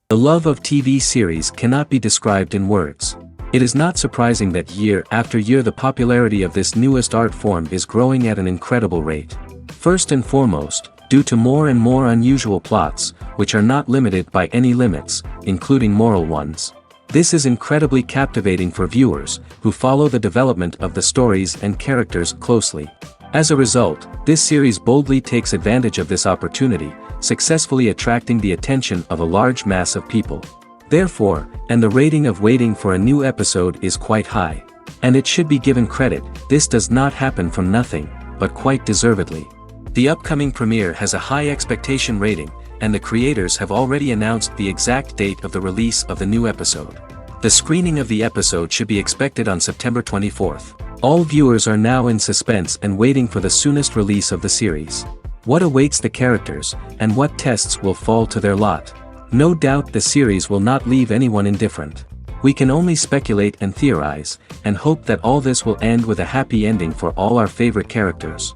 The love of TV series cannot be described in words. It is not surprising that year after year the popularity of this newest art form is growing at an incredible rate. First and foremost, due to more and more unusual plots, which are not limited by any limits, including moral ones. This is incredibly captivating for viewers, who follow the development of the stories and characters closely. As a result, this series boldly takes advantage of this opportunity, successfully attracting the attention of a large mass of people. Therefore, and the rating of waiting for a new episode is quite high. And it should be given credit, this does not happen from nothing, but quite deservedly. The upcoming premiere has a high expectation rating, and the creators have already announced the exact date of the release of the new episode. The screening of the episode should be expected on September 24th. All viewers are now in suspense and waiting for the soonest release of the series. What awaits the characters, and what tests will fall to their lot? No doubt the series will not leave anyone indifferent. We can only speculate and theorize, and hope that all this will end with a happy ending for all our favorite characters.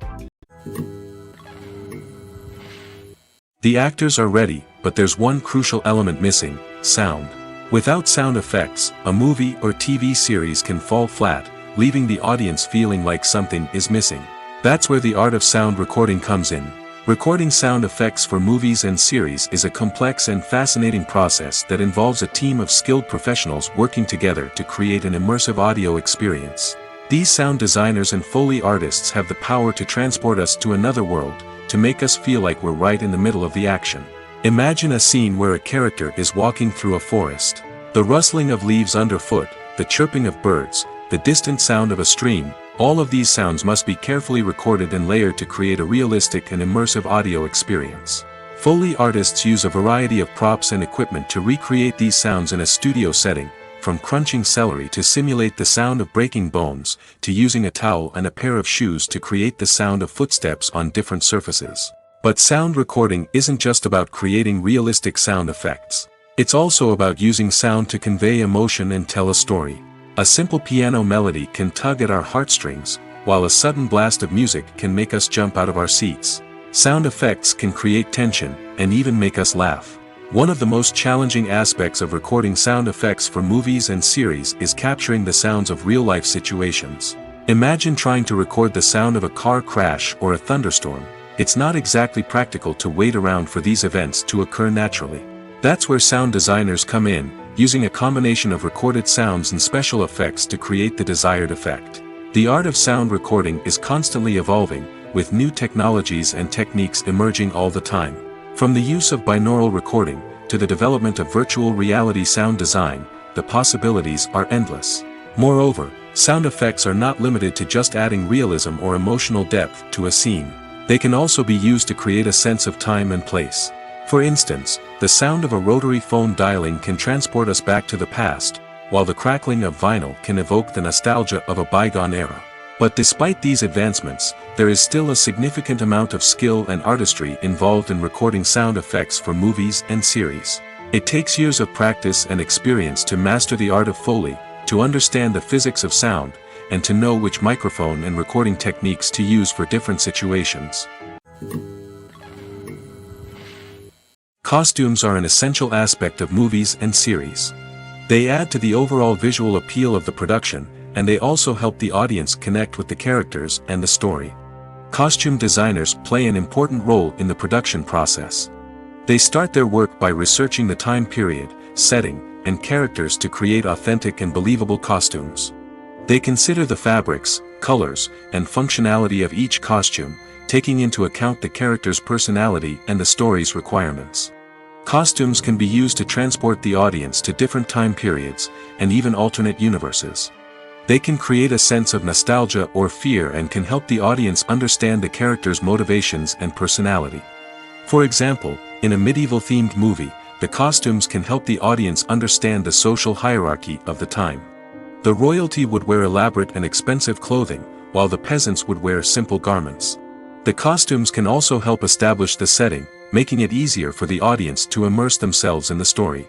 The actors are ready, but there's one crucial element missing: sound. Without sound effects, a movie or TV series can fall flat, leaving the audience feeling like something is missing. That's where the art of sound recording comes in. Recording sound effects for movies and series is a complex and fascinating process that involves a team of skilled professionals working together to create an immersive audio experience. These sound designers and Foley artists have the power to transport us to another world, to make us feel like we're right in the middle of the action. Imagine a scene where a character is walking through a forest. The rustling of leaves underfoot, the chirping of birds, the distant sound of a stream, all of these sounds must be carefully recorded and layered to create a realistic and immersive audio experience. Foley artists use a variety of props and equipment to recreate these sounds in a studio setting, from crunching celery to simulate the sound of breaking bones, to using a towel and a pair of shoes to create the sound of footsteps on different surfaces. But sound recording isn't just about creating realistic sound effects. It's also about using sound to convey emotion and tell a story. A simple piano melody can tug at our heartstrings, while a sudden blast of music can make us jump out of our seats. Sound effects can create tension, and even make us laugh. One of the most challenging aspects of recording sound effects for movies and series is capturing the sounds of real-life situations. Imagine trying to record the sound of a car crash or a thunderstorm. It's not exactly practical to wait around for these events to occur naturally. That's where sound designers come in, using a combination of recorded sounds and special effects to create the desired effect. The art of sound recording is constantly evolving, with new technologies and techniques emerging all the time. From the use of binaural recording, to the development of virtual reality sound design, the possibilities are endless. Moreover, sound effects are not limited to just adding realism or emotional depth to a scene. They can also be used to create a sense of time and place. For instance, the sound of a rotary phone dialing can transport us back to the past, while the crackling of vinyl can evoke the nostalgia of a bygone era. But despite these advancements, there is still a significant amount of skill and artistry involved in recording sound effects for movies and series. It takes years of practice and experience to master the art of Foley, to understand the physics of sound, and to know which microphone and recording techniques to use for different situations. Costumes are an essential aspect of movies and series. They add to the overall visual appeal of the production, and they also help the audience connect with the characters and the story. Costume designers play an important role in the production process. They start their work by researching the time period, setting, and characters to create authentic and believable costumes. They consider the fabrics, colors, and functionality of each costume, taking into account the character's personality and the story's requirements. Costumes can be used to transport the audience to different time periods, and even alternate universes. They can create a sense of nostalgia or fear and can help the audience understand the character's motivations and personality. For example, in a medieval-themed movie, the costumes can help the audience understand the social hierarchy of the time. The royalty would wear elaborate and expensive clothing, while the peasants would wear simple garments. The costumes can also help establish the setting, making it easier for the audience to immerse themselves in the story.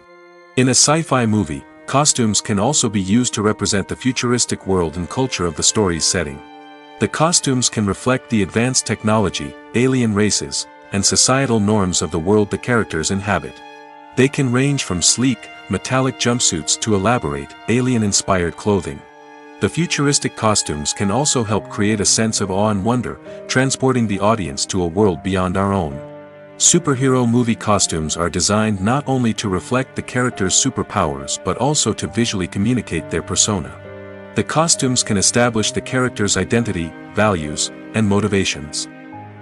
In a sci-fi movie, costumes can also be used to represent the futuristic world and culture of the story's setting. The costumes can reflect the advanced technology, alien races, and societal norms of the world the characters inhabit. They can range from sleek, metallic jumpsuits to elaborate, alien-inspired clothing. The futuristic costumes can also help create a sense of awe and wonder, transporting the audience to a world beyond our own. Superhero movie costumes are designed not only to reflect the character's superpowers but also to visually communicate their persona. The costumes can establish the character's identity, values, and motivations.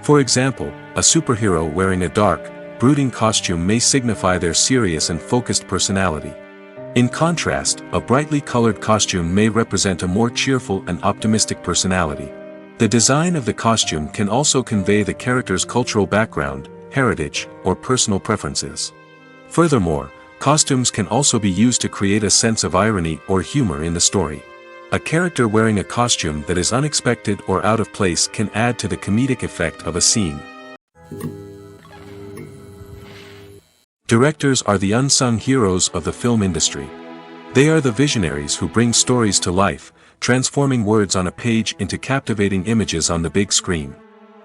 For example, a superhero wearing a dark, brooding costume may signify their serious and focused personality. In contrast, a brightly colored costume may represent a more cheerful and optimistic personality. The design of the costume can also convey the character's cultural background, heritage, or personal preferences. Furthermore, costumes can also be used to create a sense of irony or humor in the story. A character wearing a costume that is unexpected or out of place can add to the comedic effect of a scene. Directors are the unsung heroes of the film industry. They are the visionaries who bring stories to life, transforming words on a page into captivating images on the big screen.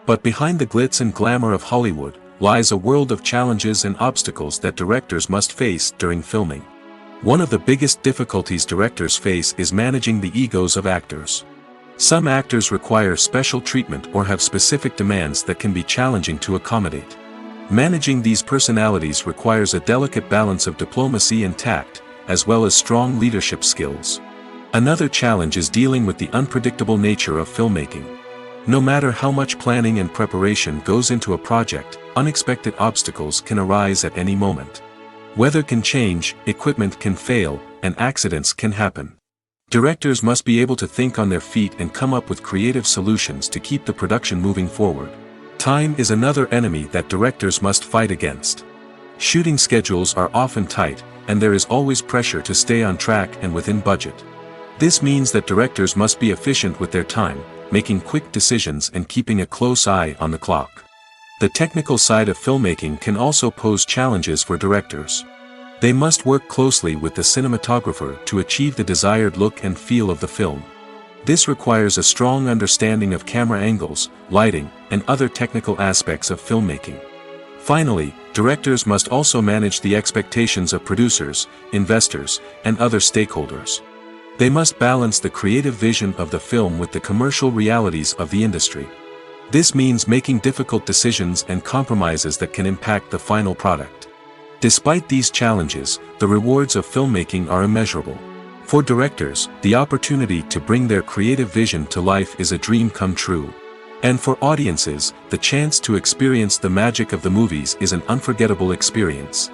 But behind the glitz and glamour of Hollywood lies a world of challenges and obstacles that directors must face during filming. One of the biggest difficulties directors face is managing the egos of actors. Some actors require special treatment or have specific demands that can be challenging to accommodate. Managing these personalities requires a delicate balance of diplomacy and tact, as well as strong leadership skills. Another challenge is dealing with the unpredictable nature of filmmaking. No matter how much planning and preparation goes into a project, unexpected obstacles can arise at any moment. Weather can change, equipment can fail, and accidents can happen. Directors must be able to think on their feet and come up with creative solutions to keep the production moving forward. Time is another enemy that directors must fight against. Shooting schedules are often tight, and there is always pressure to stay on track and within budget. This means that directors must be efficient with their time, making quick decisions and keeping a close eye on the clock. The technical side of filmmaking can also pose challenges for directors. They must work closely with the cinematographer to achieve the desired look and feel of the film. This requires a strong understanding of camera angles, lighting, and other technical aspects of filmmaking. Finally, directors must also manage the expectations of producers, investors, and other stakeholders. They must balance the creative vision of the film with the commercial realities of the industry. This means making difficult decisions and compromises that can impact the final product. Despite these challenges, the rewards of filmmaking are immeasurable. For directors, the opportunity to bring their creative vision to life is a dream come true. And for audiences, the chance to experience the magic of the movies is an unforgettable experience.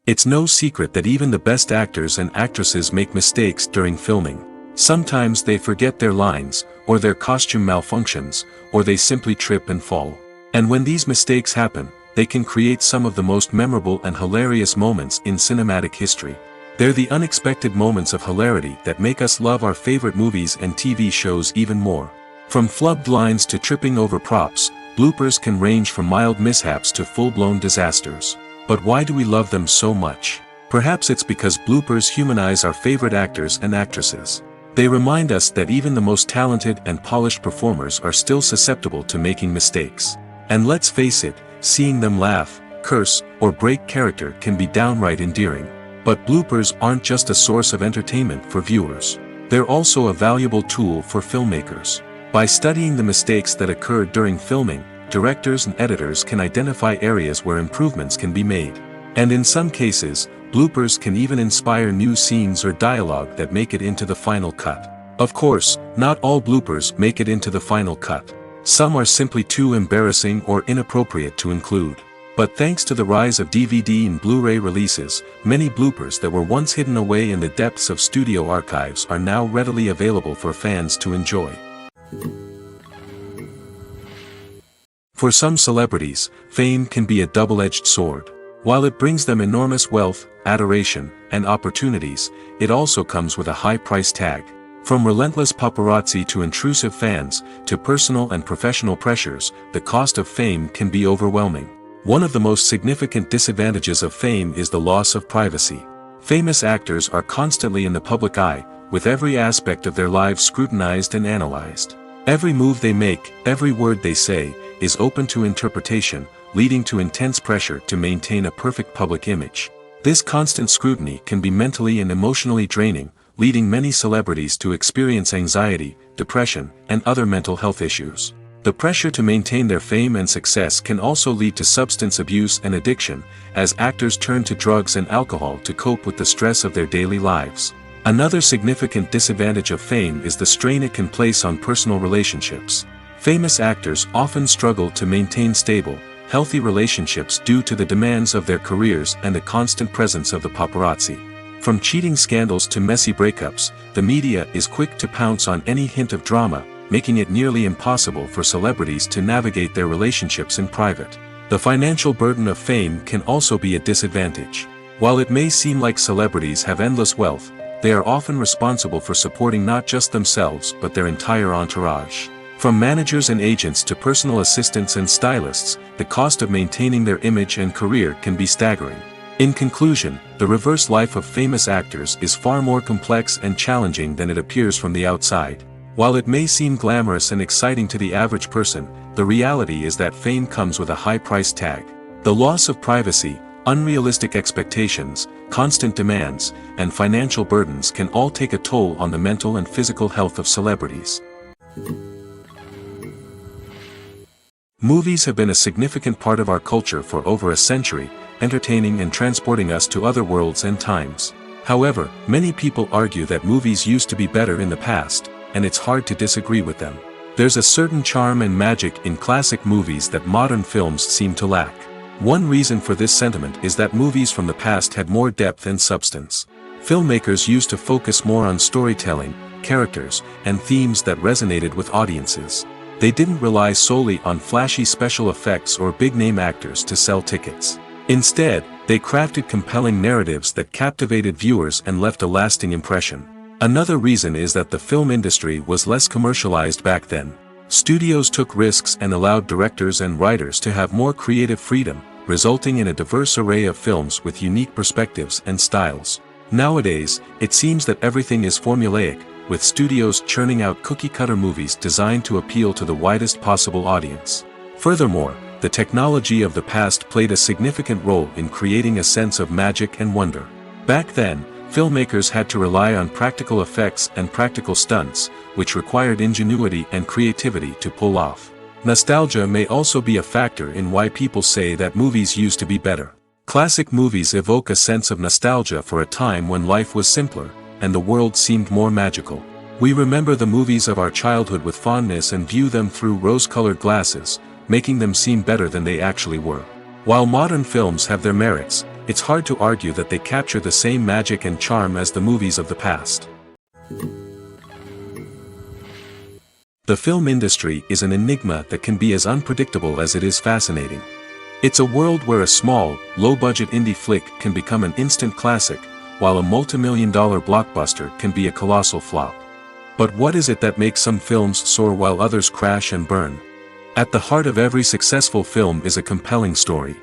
It's no secret that even the best actors and actresses make mistakes during filming. Sometimes they forget their lines, or their costume malfunctions, or they simply trip and fall. And when these mistakes happen, they can create some of the most memorable and hilarious moments in cinematic history. They're the unexpected moments of hilarity that make us love our favorite movies and TV shows even more. From flubbed lines to tripping over props, bloopers can range from mild mishaps to full-blown disasters. But why do we love them so much? Perhaps it's because bloopers humanize our favorite actors and actresses. They remind us that even the most talented and polished performers are still susceptible to making mistakes. And let's face it, seeing them laugh, curse, or break character can be downright endearing. But bloopers aren't just a source of entertainment for viewers. They're also a valuable tool for filmmakers. By studying the mistakes that occurred during filming, directors and editors can identify areas where improvements can be made. And in some cases, bloopers can even inspire new scenes or dialogue that make it into the final cut. Of course, not all bloopers make it into the final cut. Some are simply too embarrassing or inappropriate to include. But thanks to the rise of DVD and Blu-ray releases, many bloopers that were once hidden away in the depths of studio archives are now readily available for fans to enjoy. For some celebrities, fame can be a double-edged sword. While it brings them enormous wealth, adoration, and opportunities, it also comes with a high price tag. From relentless paparazzi to intrusive fans, to personal and professional pressures, the cost of fame can be overwhelming. One of the most significant disadvantages of fame is the loss of privacy. Famous actors are constantly in the public eye, with every aspect of their lives scrutinized and analyzed. Every move they make, every word they say, is open to interpretation, leading to intense pressure to maintain a perfect public image. This constant scrutiny can be mentally and emotionally draining, leading many celebrities to experience anxiety, depression, and other mental health issues. The pressure to maintain their fame and success can also lead to substance abuse and addiction, as actors turn to drugs and alcohol to cope with the stress of their daily lives. Another significant disadvantage of fame is the strain it can place on personal relationships. Famous actors often struggle to maintain stable, healthy relationships due to the demands of their careers and the constant presence of the paparazzi. From cheating scandals to messy breakups, the media is quick to pounce on any hint of drama, making it nearly impossible for celebrities to navigate their relationships in private. The financial burden of fame can also be a disadvantage. While it may seem like celebrities have endless wealth, they are often responsible for supporting not just themselves but their entire entourage. From managers and agents to personal assistants and stylists, the cost of maintaining their image and career can be staggering. In conclusion, the reverse life of famous actors is far more complex and challenging than it appears from the outside. While it may seem glamorous and exciting to the average person, the reality is that fame comes with a high price tag. The loss of privacy, unrealistic expectations, constant demands, and financial burdens can all take a toll on the mental and physical health of celebrities. Movies have been a significant part of our culture for over a century, entertaining and transporting us to other worlds and times. However, many people argue that movies used to be better in the past, and it's hard to disagree with them. There's a certain charm and magic in classic movies that modern films seem to lack. One reason for this sentiment is that movies from the past had more depth and substance. Filmmakers used to focus more on storytelling, characters, and themes that resonated with audiences. They didn't rely solely on flashy special effects or big-name actors to sell tickets. Instead, they crafted compelling narratives that captivated viewers and left a lasting impression. Another reason is that the film industry was less commercialized back then. Studios took risks and allowed directors and writers to have more creative freedom, resulting in a diverse array of films with unique perspectives and styles. Nowadays, it seems that everything is formulaic, with studios churning out cookie-cutter movies designed to appeal to the widest possible audience. Furthermore, the technology of the past played a significant role in creating a sense of magic and wonder. Back then, filmmakers had to rely on practical effects and practical stunts, which required ingenuity and creativity to pull off. Nostalgia may also be a factor in why people say that movies used to be better. Classic movies evoke a sense of nostalgia for a time when life was simpler, and the world seemed more magical. We remember the movies of our childhood with fondness and view them through rose-colored glasses, making them seem better than they actually were. While modern films have their merits, it's hard to argue that they capture the same magic and charm as the movies of the past. The film industry is an enigma that can be as unpredictable as it is fascinating. It's a world where a small, low-budget indie flick can become an instant classic, while a multi-million-dollar blockbuster can be a colossal flop. But what is it that makes some films soar while others crash and burn? At the heart of every successful film is a compelling story.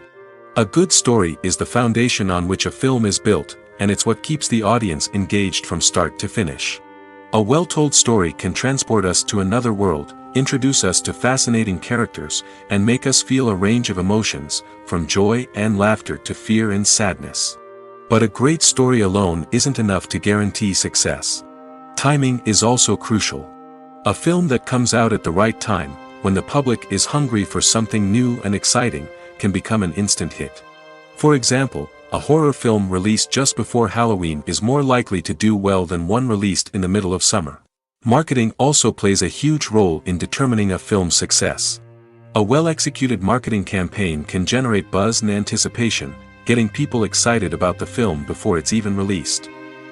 A good story is the foundation on which a film is built, and it's what keeps the audience engaged from start to finish. A well-told story can transport us to another world, introduce us to fascinating characters, and make us feel a range of emotions, from joy and laughter to fear and sadness. But a great story alone isn't enough to guarantee success. Timing is also crucial. A film that comes out at the right time, when the public is hungry for something new and exciting, can become an instant hit. For example, a horror film released just before Halloween is more likely to do well than one released in the middle of summer. Marketing also plays a huge role in determining a film's success. A well-executed marketing campaign can generate buzz and anticipation, getting people excited about the film before it's even released.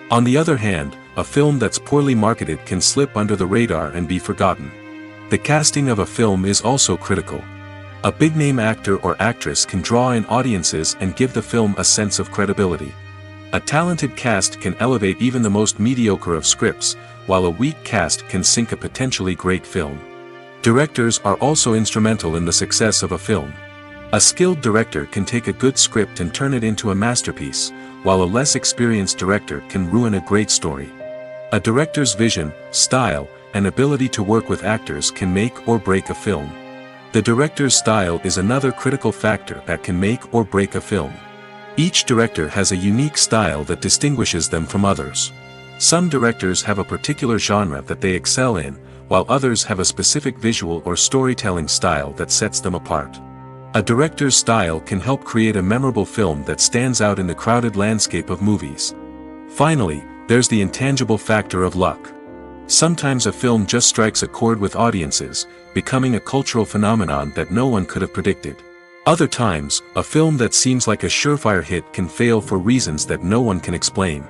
On the other hand, a film that's poorly marketed can slip under the radar and be forgotten. The casting of a film is also critical. A big-name actor or actress can draw in audiences and give the film a sense of credibility. A talented cast can elevate even the most mediocre of scripts, while a weak cast can sink a potentially great film. Directors are also instrumental in the success of a film. A skilled director can take a good script and turn it into a masterpiece, while a less experienced director can ruin a great story. A director's vision, style, and ability to work with actors can make or break a film. The director's style is another critical factor that can make or break a film. Each director has a unique style that distinguishes them from others. Some directors have a particular genre that they excel in, while others have a specific visual or storytelling style that sets them apart. A director's style can help create a memorable film that stands out in the crowded landscape of movies. Finally, there's the intangible factor of luck. Sometimes a film just strikes a chord with audiences, becoming a cultural phenomenon that no one could have predicted. Other times, a film that seems like a surefire hit can fail for reasons that no one can explain.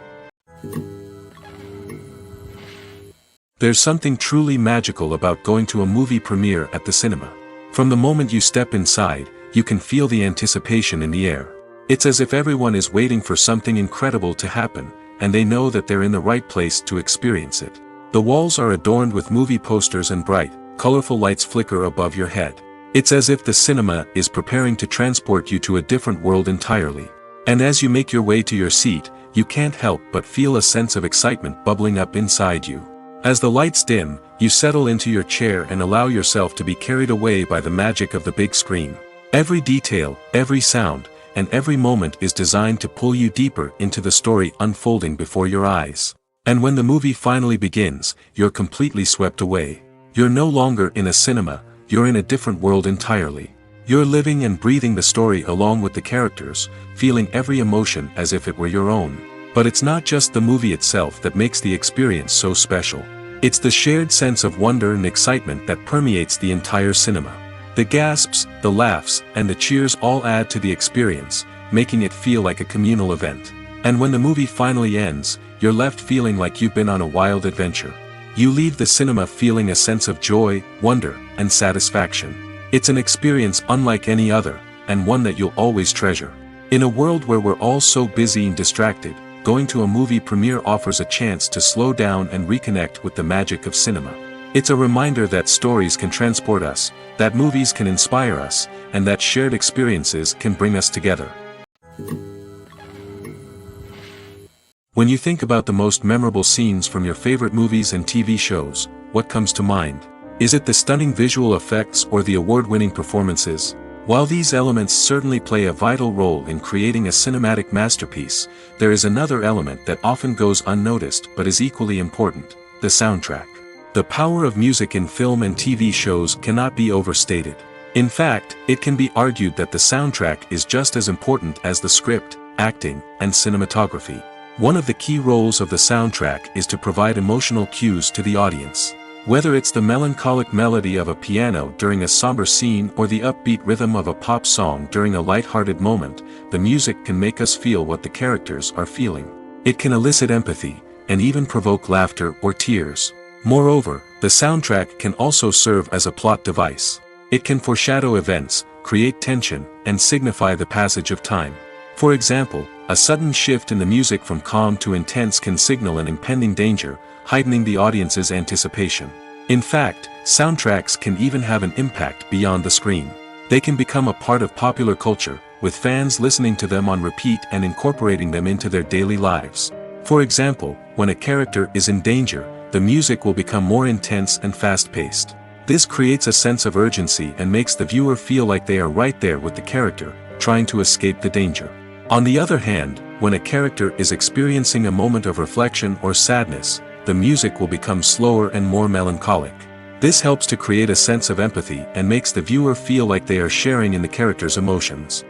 There's something truly magical about going to a movie premiere at the cinema. From the moment you step inside, you can feel the anticipation in the air. It's as if everyone is waiting for something incredible to happen, and they know that they're in the right place to experience it. The walls are adorned with movie posters and bright, colorful lights flicker above your head. It's as if the cinema is preparing to transport you to a different world entirely. And as you make your way to your seat, you can't help but feel a sense of excitement bubbling up inside you. As the lights dim, you settle into your chair and allow yourself to be carried away by the magic of the big screen. Every detail, every sound, and every moment is designed to pull you deeper into the story unfolding before your eyes. And when the movie finally begins, you're completely swept away. You're no longer in a cinema, you're in a different world entirely. You're living and breathing the story along with the characters, feeling every emotion as if it were your own. But it's not just the movie itself that makes the experience so special. It's the shared sense of wonder and excitement that permeates the entire cinema. The gasps, the laughs, and the cheers all add to the experience, making it feel like a communal event. And when the movie finally ends, you're left feeling like you've been on a wild adventure. You leave the cinema feeling a sense of joy, wonder, and satisfaction. It's an experience unlike any other, and one that you'll always treasure. In a world where we're all so busy and distracted, going to a movie premiere offers a chance to slow down and reconnect with the magic of cinema. It's a reminder that stories can transport us, that movies can inspire us, and that shared experiences can bring us together. When you think about the most memorable scenes from your favorite movies and TV shows, what comes to mind? Is it the stunning visual effects or the award-winning performances? While these elements certainly play a vital role in creating a cinematic masterpiece, there is another element that often goes unnoticed but is equally important: the soundtrack. The power of music in film and TV shows cannot be overstated. In fact, it can be argued that the soundtrack is just as important as the script, acting, and cinematography. One of the key roles of the soundtrack is to provide emotional cues to the audience. Whether it's the melancholic melody of a piano during a somber scene or the upbeat rhythm of a pop song during a light-hearted moment, the music can make us feel what the characters are feeling. It can elicit empathy, and even provoke laughter or tears. Moreover, the soundtrack can also serve as a plot device. It can foreshadow events, create tension, and signify the passage of time. For example, a sudden shift in the music from calm to intense can signal an impending danger, heightening the audience's anticipation. In fact, soundtracks can even have an impact beyond the screen. They can become a part of popular culture, with fans listening to them on repeat and incorporating them into their daily lives. For example, when a character is in danger, the music will become more intense and fast-paced. This creates a sense of urgency and makes the viewer feel like they are right there with the character, trying to escape the danger. On the other hand, when a character is experiencing a moment of reflection or sadness, the music will become slower and more melancholic. This helps to create a sense of empathy and makes the viewer feel like they are sharing in the character's emotions.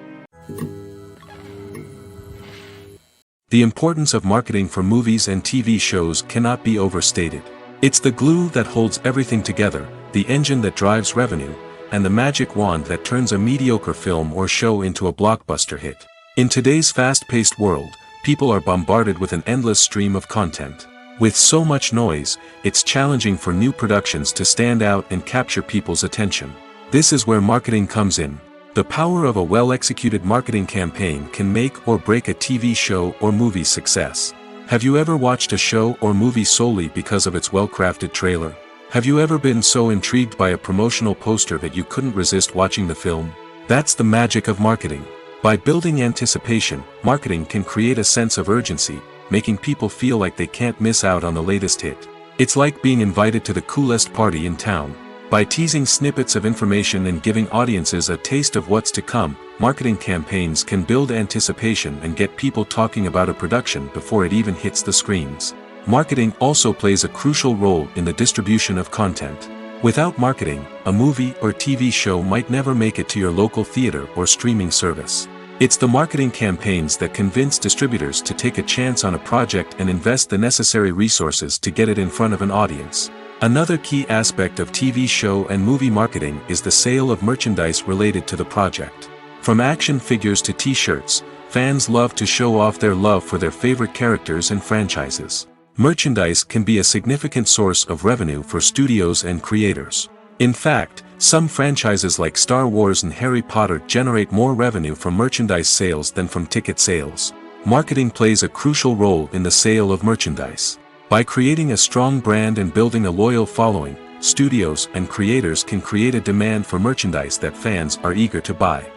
The importance of marketing for movies and TV shows cannot be overstated. It's the glue that holds everything together, the engine that drives revenue, and the magic wand that turns a mediocre film or show into a blockbuster hit. In today's fast-paced world, people are bombarded with an endless stream of content. With so much noise, it's challenging for new productions to stand out and capture people's attention. This is where marketing comes in. The power of a well-executed marketing campaign can make or break a TV show or movie's success. Have you ever watched a show or movie solely because of its well-crafted trailer? Have you ever been so intrigued by a promotional poster that you couldn't resist watching the film? That's the magic of marketing. By building anticipation, marketing can create a sense of urgency, making people feel like they can't miss out on the latest hit. It's like being invited to the coolest party in town. By teasing snippets of information and giving audiences a taste of what's to come, marketing campaigns can build anticipation and get people talking about a production before it even hits the screens. Marketing also plays a crucial role in the distribution of content. Without marketing, a movie or TV show might never make it to your local theater or streaming service. It's the marketing campaigns that convince distributors to take a chance on a project and invest the necessary resources to get it in front of an audience. Another key aspect of TV show and movie marketing is the sale of merchandise related to the project. From action figures to t-shirts, fans love to show off their love for their favorite characters and franchises. Merchandise can be a significant source of revenue for studios and creators. In fact, some franchises like Star Wars and Harry Potter generate more revenue from merchandise sales than from ticket sales. Marketing plays a crucial role in the sale of merchandise. By creating a strong brand and building a loyal following, studios and creators can create a demand for merchandise that fans are eager to buy.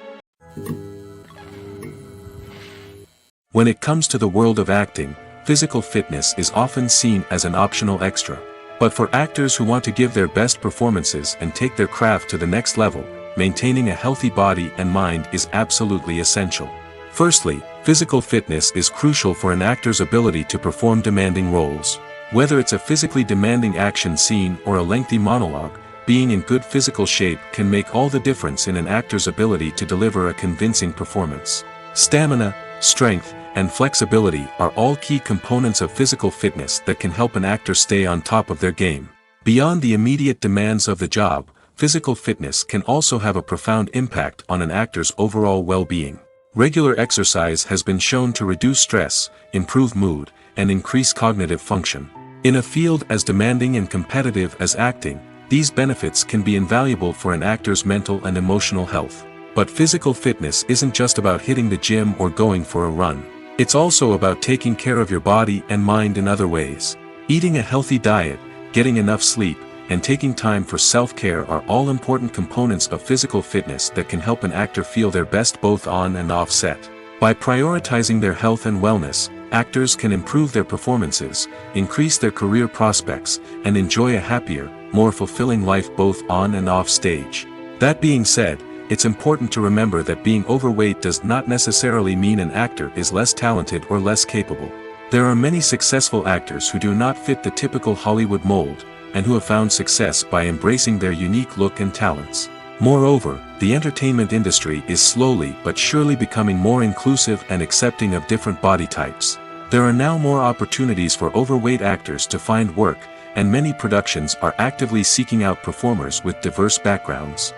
When it comes to the world of acting, physical fitness is often seen as an optional extra. But for actors who want to give their best performances and take their craft to the next level, maintaining a healthy body and mind is absolutely essential. Firstly, physical fitness is crucial for an actor's ability to perform demanding roles. Whether it's a physically demanding action scene or a lengthy monologue, being in good physical shape can make all the difference in an actor's ability to deliver a convincing performance. Stamina, strength, and flexibility are all key components of physical fitness that can help an actor stay on top of their game. Beyond the immediate demands of the job, physical fitness can also have a profound impact on an actor's overall well-being. Regular exercise has been shown to reduce stress, improve mood, and increase cognitive function. In a field as demanding and competitive as acting, these benefits can be invaluable for an actor's mental and emotional health. But physical fitness isn't just about hitting the gym or going for a run. It's also about taking care of your body and mind in other ways. Eating a healthy diet, getting enough sleep, and taking time for self-care are all important components of physical fitness that can help an actor feel their best both on and off set. By prioritizing their health and wellness, actors can improve their performances, increase their career prospects, and enjoy a happier, more fulfilling life both on and off stage. That being said, it's important to remember that being overweight does not necessarily mean an actor is less talented or less capable. There are many successful actors who do not fit the typical Hollywood mold, and who have found success by embracing their unique look and talents. Moreover, the entertainment industry is slowly but surely becoming more inclusive and accepting of different body types. There are now more opportunities for overweight actors to find work, and many productions are actively seeking out performers with diverse backgrounds.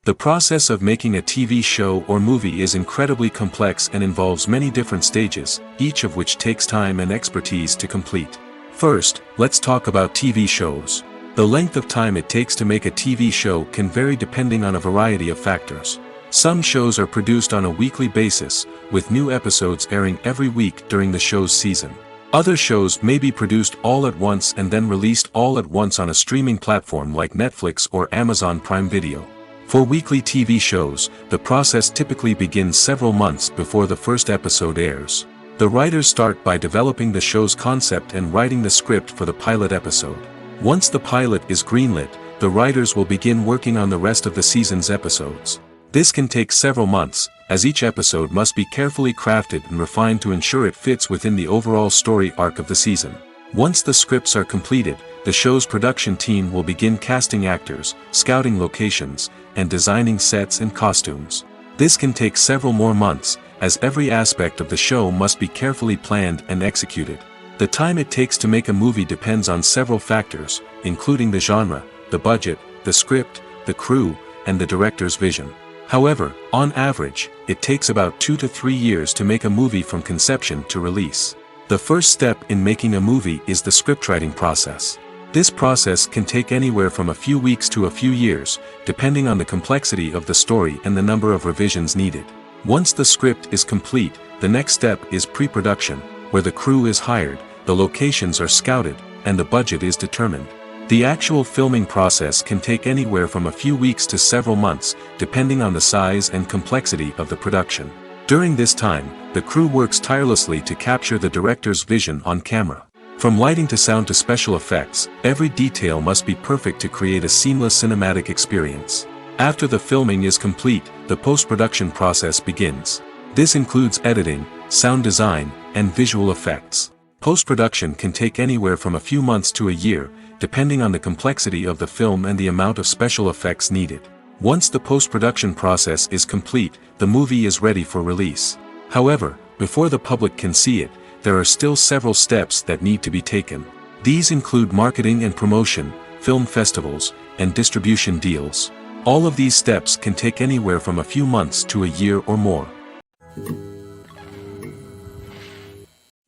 The process of making a TV show or movie is incredibly complex and involves many different stages, each of which takes time and expertise to complete. First, let's talk about TV shows. The length of time it takes to make a TV show can vary depending on a variety of factors. Some shows are produced on a weekly basis, with new episodes airing every week during the show's season. Other shows may be produced all at once and then released all at once on a streaming platform like Netflix or Amazon Prime Video. For weekly TV shows, the process typically begins several months before the first episode airs. The writers start by developing the show's concept and writing the script for the pilot episode. Once the pilot is greenlit, the writers will begin working on the rest of the season's episodes. This can take several months, as each episode must be carefully crafted and refined to ensure it fits within the overall story arc of the season. Once the scripts are completed, the show's production team will begin casting actors, scouting locations, and designing sets and costumes. This can take several more months, as every aspect of the show must be carefully planned and executed. The time it takes to make a movie depends on several factors, including the genre, the budget, the script, the crew, and the director's vision. However, on average, it takes about 2 to 3 years to make a movie from conception to release. The first step in making a movie is the scriptwriting process. This process can take anywhere from a few weeks to a few years, depending on the complexity of the story and the number of revisions needed. Once the script is complete, the next step is pre-production, where the crew is hired, the locations are scouted, and the budget is determined. The actual filming process can take anywhere from a few weeks to several months, depending on the size and complexity of the production. During this time, the crew works tirelessly to capture the director's vision on camera. From lighting to sound to special effects, every detail must be perfect to create a seamless cinematic experience. After the filming is complete, the post-production process begins. This includes editing, sound design, and visual effects. Post-production can take anywhere from a few months to a year, depending on the complexity of the film and the amount of special effects needed. Once the post-production process is complete, the movie is ready for release. However, before the public can see it, there are still several steps that need to be taken. These include marketing and promotion, film festivals, and distribution deals. All of these steps can take anywhere from a few months to a year or more.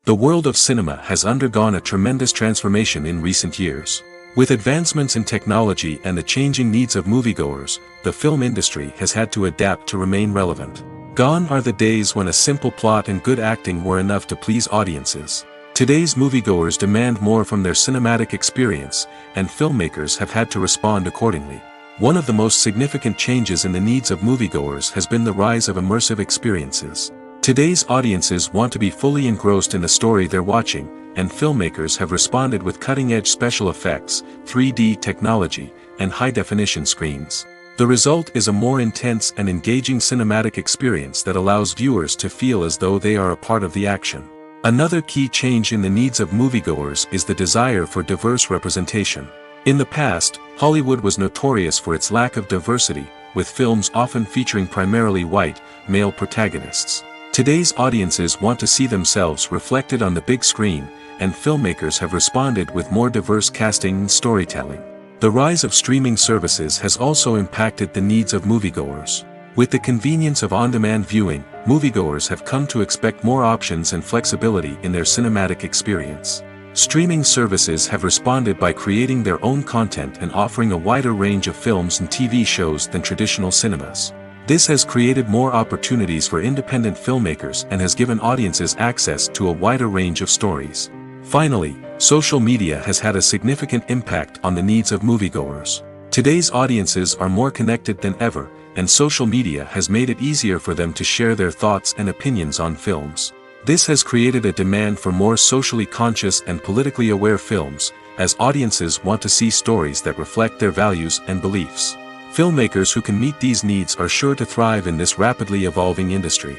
The world of cinema has undergone a tremendous transformation in recent years. With advancements in technology and the changing needs of moviegoers, the film industry has had to adapt to remain relevant. Gone are the days when a simple plot and good acting were enough to please audiences. Today's moviegoers demand more from their cinematic experience, and filmmakers have had to respond accordingly. One of the most significant changes in the needs of moviegoers has been the rise of immersive experiences. Today's audiences want to be fully engrossed in the story they're watching, and filmmakers have responded with cutting-edge special effects, 3D technology, and high-definition screens. The result is a more intense and engaging cinematic experience that allows viewers to feel as though they are a part of the action. Another key change in the needs of moviegoers is the desire for diverse representation. In the past, Hollywood was notorious for its lack of diversity, with films often featuring primarily white, male protagonists. Today's audiences want to see themselves reflected on the big screen, and filmmakers have responded with more diverse casting and storytelling. The rise of streaming services has also impacted the needs of moviegoers. With the convenience of on-demand viewing, moviegoers have come to expect more options and flexibility in their cinematic experience. Streaming services have responded by creating their own content and offering a wider range of films and TV shows than traditional cinemas. This has created more opportunities for independent filmmakers and has given audiences access to a wider range of stories. Finally, social media has had a significant impact on the needs of moviegoers. Today's audiences are more connected than ever, and social media has made it easier for them to share their thoughts and opinions on films. This has created a demand for more socially conscious and politically aware films, as audiences want to see stories that reflect their values and beliefs. Filmmakers who can meet these needs are sure to thrive in this rapidly evolving industry.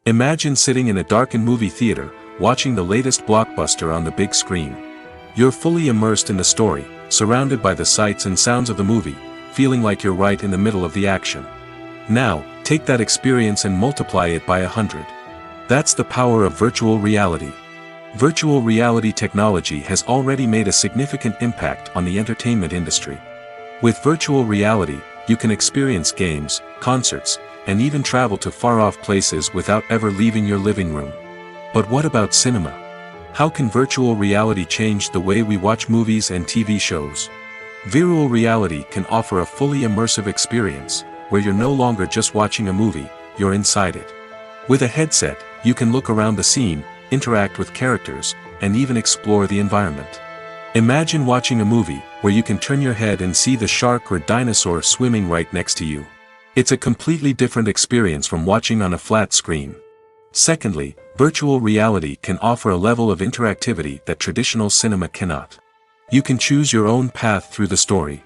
Imagine sitting in a darkened movie theater, watching the latest blockbuster on the big screen. You're fully immersed in the story, surrounded by the sights and sounds of the movie, feeling like you're right in the middle of the action. Now, take that experience and multiply it by 100. That's the power of virtual reality. Virtual reality technology has already made a significant impact on the entertainment industry. With virtual reality, you can experience games, concerts, and even travel to far-off places without ever leaving your living room. But what about cinema? How can virtual reality change the way we watch movies and TV shows? Virtual reality can offer a fully immersive experience, where you're no longer just watching a movie, you're inside it. With a headset, you can look around the scene, interact with characters, and even explore the environment. Imagine watching a movie where you can turn your head and see the shark or dinosaur swimming right next to you. It's a completely different experience from watching on a flat screen. Secondly, virtual reality can offer a level of interactivity that traditional cinema cannot. You can choose your own path through the story.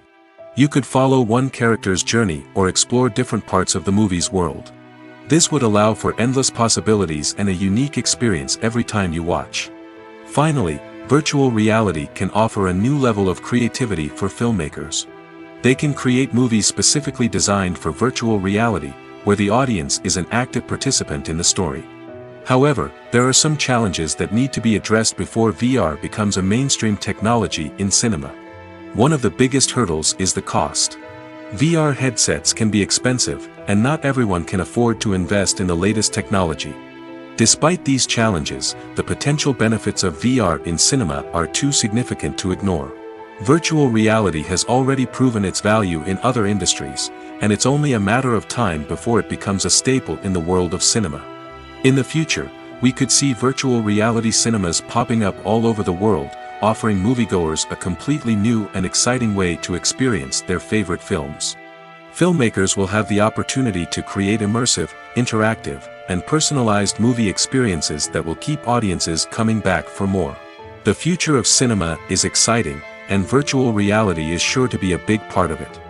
You could follow one character's journey or explore different parts of the movie's world. This would allow for endless possibilities and a unique experience every time you watch. Finally, virtual reality can offer a new level of creativity for filmmakers. They can create movies specifically designed for virtual reality, where the audience is an active participant in the story. However, there are some challenges that need to be addressed before VR becomes a mainstream technology in cinema. One of the biggest hurdles is the cost. VR headsets can be expensive, and not everyone can afford to invest in the latest technology. Despite these challenges, the potential benefits of VR in cinema are too significant to ignore. Virtual reality has already proven its value in other industries, and it's only a matter of time before it becomes a staple in the world of cinema. In the future, we could see virtual reality cinemas popping up all over the world, offering moviegoers a completely new and exciting way to experience their favorite films. Filmmakers will have the opportunity to create immersive, interactive, and personalized movie experiences that will keep audiences coming back for more. The future of cinema is exciting, and virtual reality is sure to be a big part of it.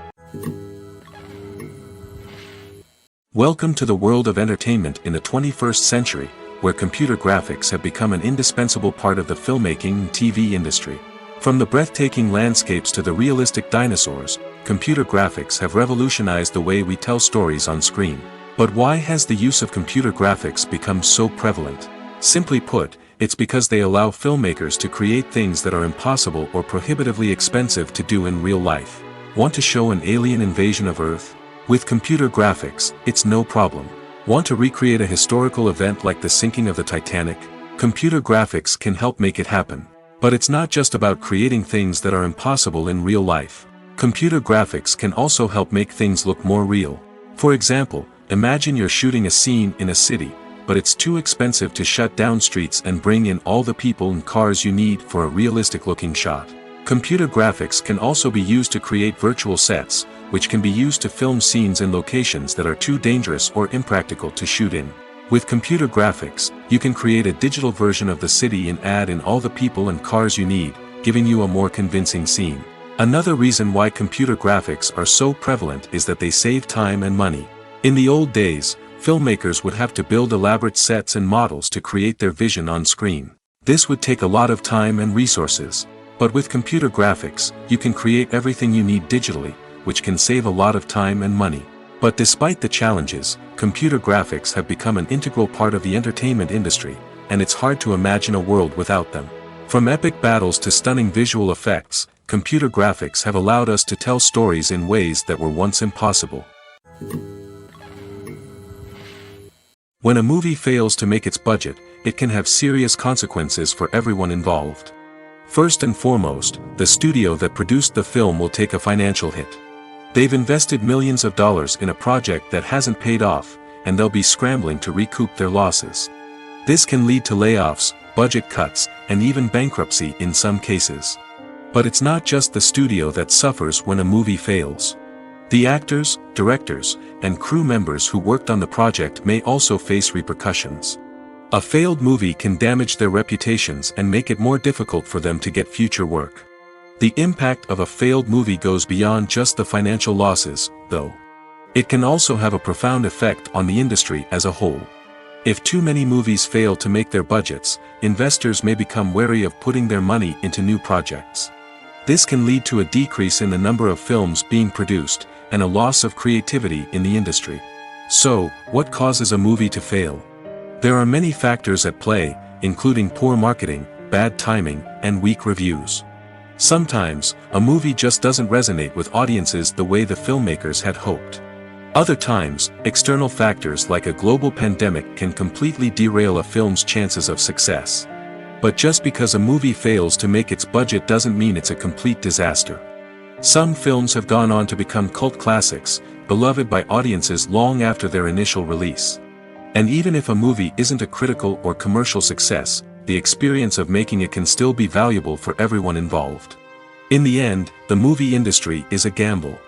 Welcome to the world of entertainment in the 21st century, where computer graphics have become an indispensable part of the filmmaking and TV industry. From the breathtaking landscapes to the realistic dinosaurs, computer graphics have revolutionized the way we tell stories on screen. But why has the use of computer graphics become so prevalent? Simply put, it's because they allow filmmakers to create things that are impossible or prohibitively expensive to do in real life. Want to show an alien invasion of Earth? With computer graphics, it's no problem. Want to recreate a historical event like the sinking of the Titanic? Computer graphics can help make it happen. But it's not just about creating things that are impossible in real life. Computer graphics can also help make things look more real. For example, imagine you're shooting a scene in a city, but it's too expensive to shut down streets and bring in all the people and cars you need for a realistic-looking shot. Computer graphics can also be used to create virtual sets, which can be used to film scenes in locations that are too dangerous or impractical to shoot in. With computer graphics, you can create a digital version of the city and add in all the people and cars you need, giving you a more convincing scene. Another reason why computer graphics are so prevalent is that they save time and money. In the old days, filmmakers would have to build elaborate sets and models to create their vision on screen. This would take a lot of time and resources. But with computer graphics, you can create everything you need digitally, which can save a lot of time and money. But despite the challenges, computer graphics have become an integral part of the entertainment industry, and it's hard to imagine a world without them. From epic battles to stunning visual effects, computer graphics have allowed us to tell stories in ways that were once impossible. When a movie fails to make its budget, it can have serious consequences for everyone involved. First and foremost, the studio that produced the film will take a financial hit. They've invested millions of dollars in a project that hasn't paid off, and they'll be scrambling to recoup their losses. This can lead to layoffs, budget cuts, and even bankruptcy in some cases. But it's not just the studio that suffers when a movie fails. The actors, directors, and crew members who worked on the project may also face repercussions. A failed movie can damage their reputations and make it more difficult for them to get future work. The impact of a failed movie goes beyond just the financial losses, though. It can also have a profound effect on the industry as a whole. If too many movies fail to make their budgets, investors may become wary of putting their money into new projects. This can lead to a decrease in the number of films being produced, and a loss of creativity in the industry. So, what causes a movie to fail? There are many factors at play, including poor marketing, bad timing, and weak reviews. Sometimes, a movie just doesn't resonate with audiences the way the filmmakers had hoped. Other times, external factors like a global pandemic can completely derail a film's chances of success. But just because a movie fails to make its budget doesn't mean it's a complete disaster. Some films have gone on to become cult classics, beloved by audiences long after their initial release. And even if a movie isn't a critical or commercial success, the experience of making it can still be valuable for everyone involved. In the end, the movie industry is a gamble.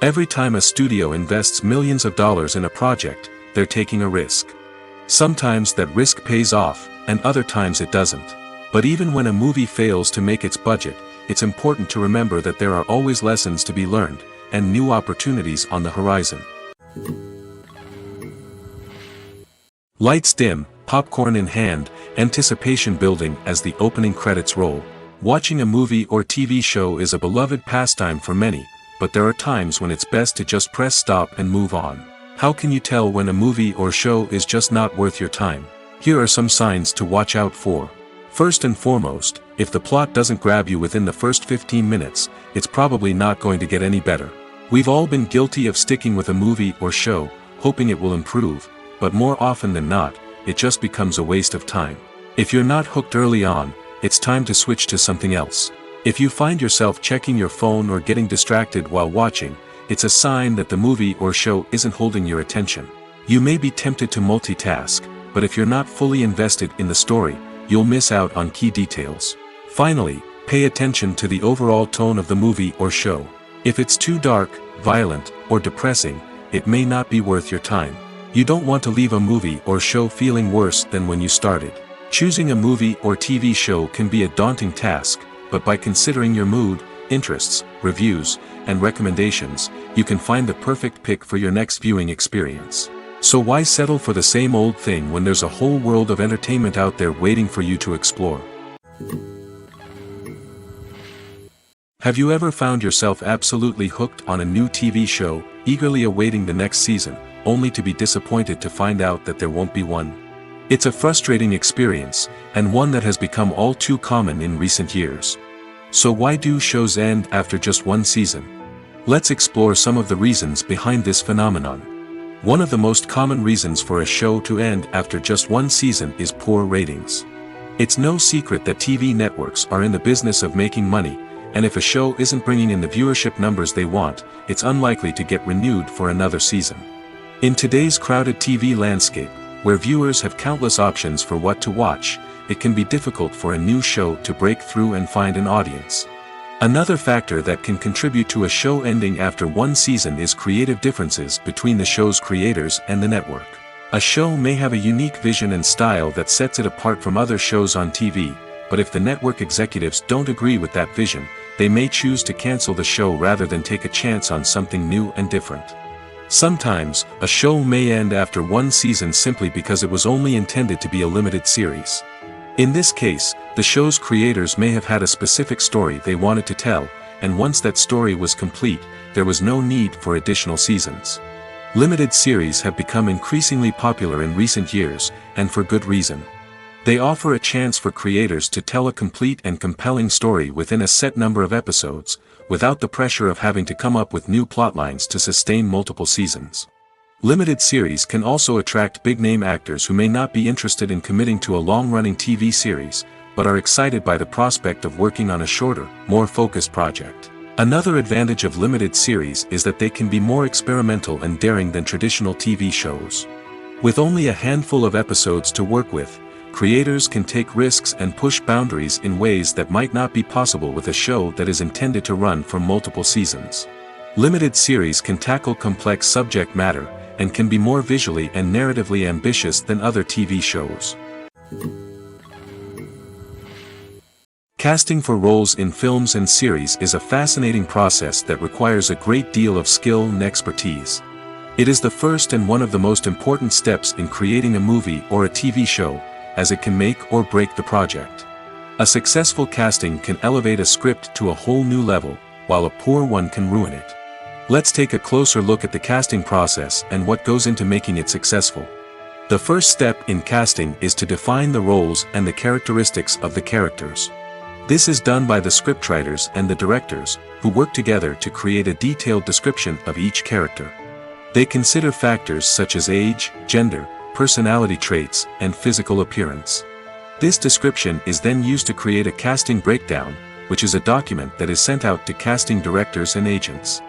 Every time a studio invests millions of dollars in a project, they're taking a risk. Sometimes that risk pays off, and other times it doesn't. But even when a movie fails to make its budget, it's important to remember that there are always lessons to be learned, and new opportunities on the horizon. Lights dim, popcorn in hand, anticipation building as the opening credits roll. Watching a movie or TV show is a beloved pastime for many, but there are times when it's best to just press stop and move on. How can you tell when a movie or show is just not worth your time? Here are some signs to watch out for. First and foremost, if the plot doesn't grab you within the first 15 minutes, it's probably not going to get any better. We've all been guilty of sticking with a movie or show, hoping it will improve, but more often than not, it just becomes a waste of time. If you're not hooked early on, it's time to switch to something else. If you find yourself checking your phone or getting distracted while watching, it's a sign that the movie or show isn't holding your attention. You may be tempted to multitask, but if you're not fully invested in the story, you'll miss out on key details. Finally, pay attention to the overall tone of the movie or show. If it's too dark, violent, or depressing, it may not be worth your time. You don't want to leave a movie or show feeling worse than when you started. Choosing a movie or TV show can be a daunting task, but by considering your mood, interests, reviews, and recommendations, you can find the perfect pick for your next viewing experience. So why settle for the same old thing when there's a whole world of entertainment out there waiting for you to explore? Have you ever found yourself absolutely hooked on a new TV show, eagerly awaiting the next season, only to be disappointed to find out that there won't be one? It's a frustrating experience, and one that has become all too common in recent years. So why do shows end after just one season? Let's explore some of the reasons behind this phenomenon. One of the most common reasons for a show to end after just one season is poor ratings. It's no secret that TV networks are in the business of making money, and if a show isn't bringing in the viewership numbers they want, it's unlikely to get renewed for another season. In today's crowded TV landscape, where viewers have countless options for what to watch, it can be difficult for a new show to break through and find an audience. Another factor that can contribute to a show ending after one season is creative differences between the show's creators and the network. A show may have a unique vision and style that sets it apart from other shows on TV, but if the network executives don't agree with that vision, they may choose to cancel the show rather than take a chance on something new and different. Sometimes, a show may end after one season simply because it was only intended to be a limited series. In this case, the show's creators may have had a specific story they wanted to tell, and once that story was complete, there was no need for additional seasons. Limited series have become increasingly popular in recent years, and for good reason. They offer a chance for creators to tell a complete and compelling story within a set number of episodes, without the pressure of having to come up with new plotlines to sustain multiple seasons. Limited series can also attract big-name actors who may not be interested in committing to a long-running TV series, but are excited by the prospect of working on a shorter, more focused project. Another advantage of limited series is that they can be more experimental and daring than traditional TV shows. With only a handful of episodes to work with, creators can take risks and push boundaries in ways that might not be possible with a show that is intended to run for multiple seasons. Limited series can tackle complex subject matter, and can be more visually and narratively ambitious than other TV shows. Casting for roles in films and series is a fascinating process that requires a great deal of skill and expertise. It is the first and one of the most important steps in creating a movie or a TV show, as it can make or break the project. A successful casting can elevate a script to a whole new level, while a poor one can ruin it. Let's take a closer look at the casting process and what goes into making it successful. The first step in casting is to define the roles and the characteristics of the characters. This is done by the scriptwriters and the directors, who work together to create a detailed description of each character. They consider factors such as age, gender, personality traits, and physical appearance. This description is then used to create a casting breakdown, which is a document that is sent out to casting directors and agents.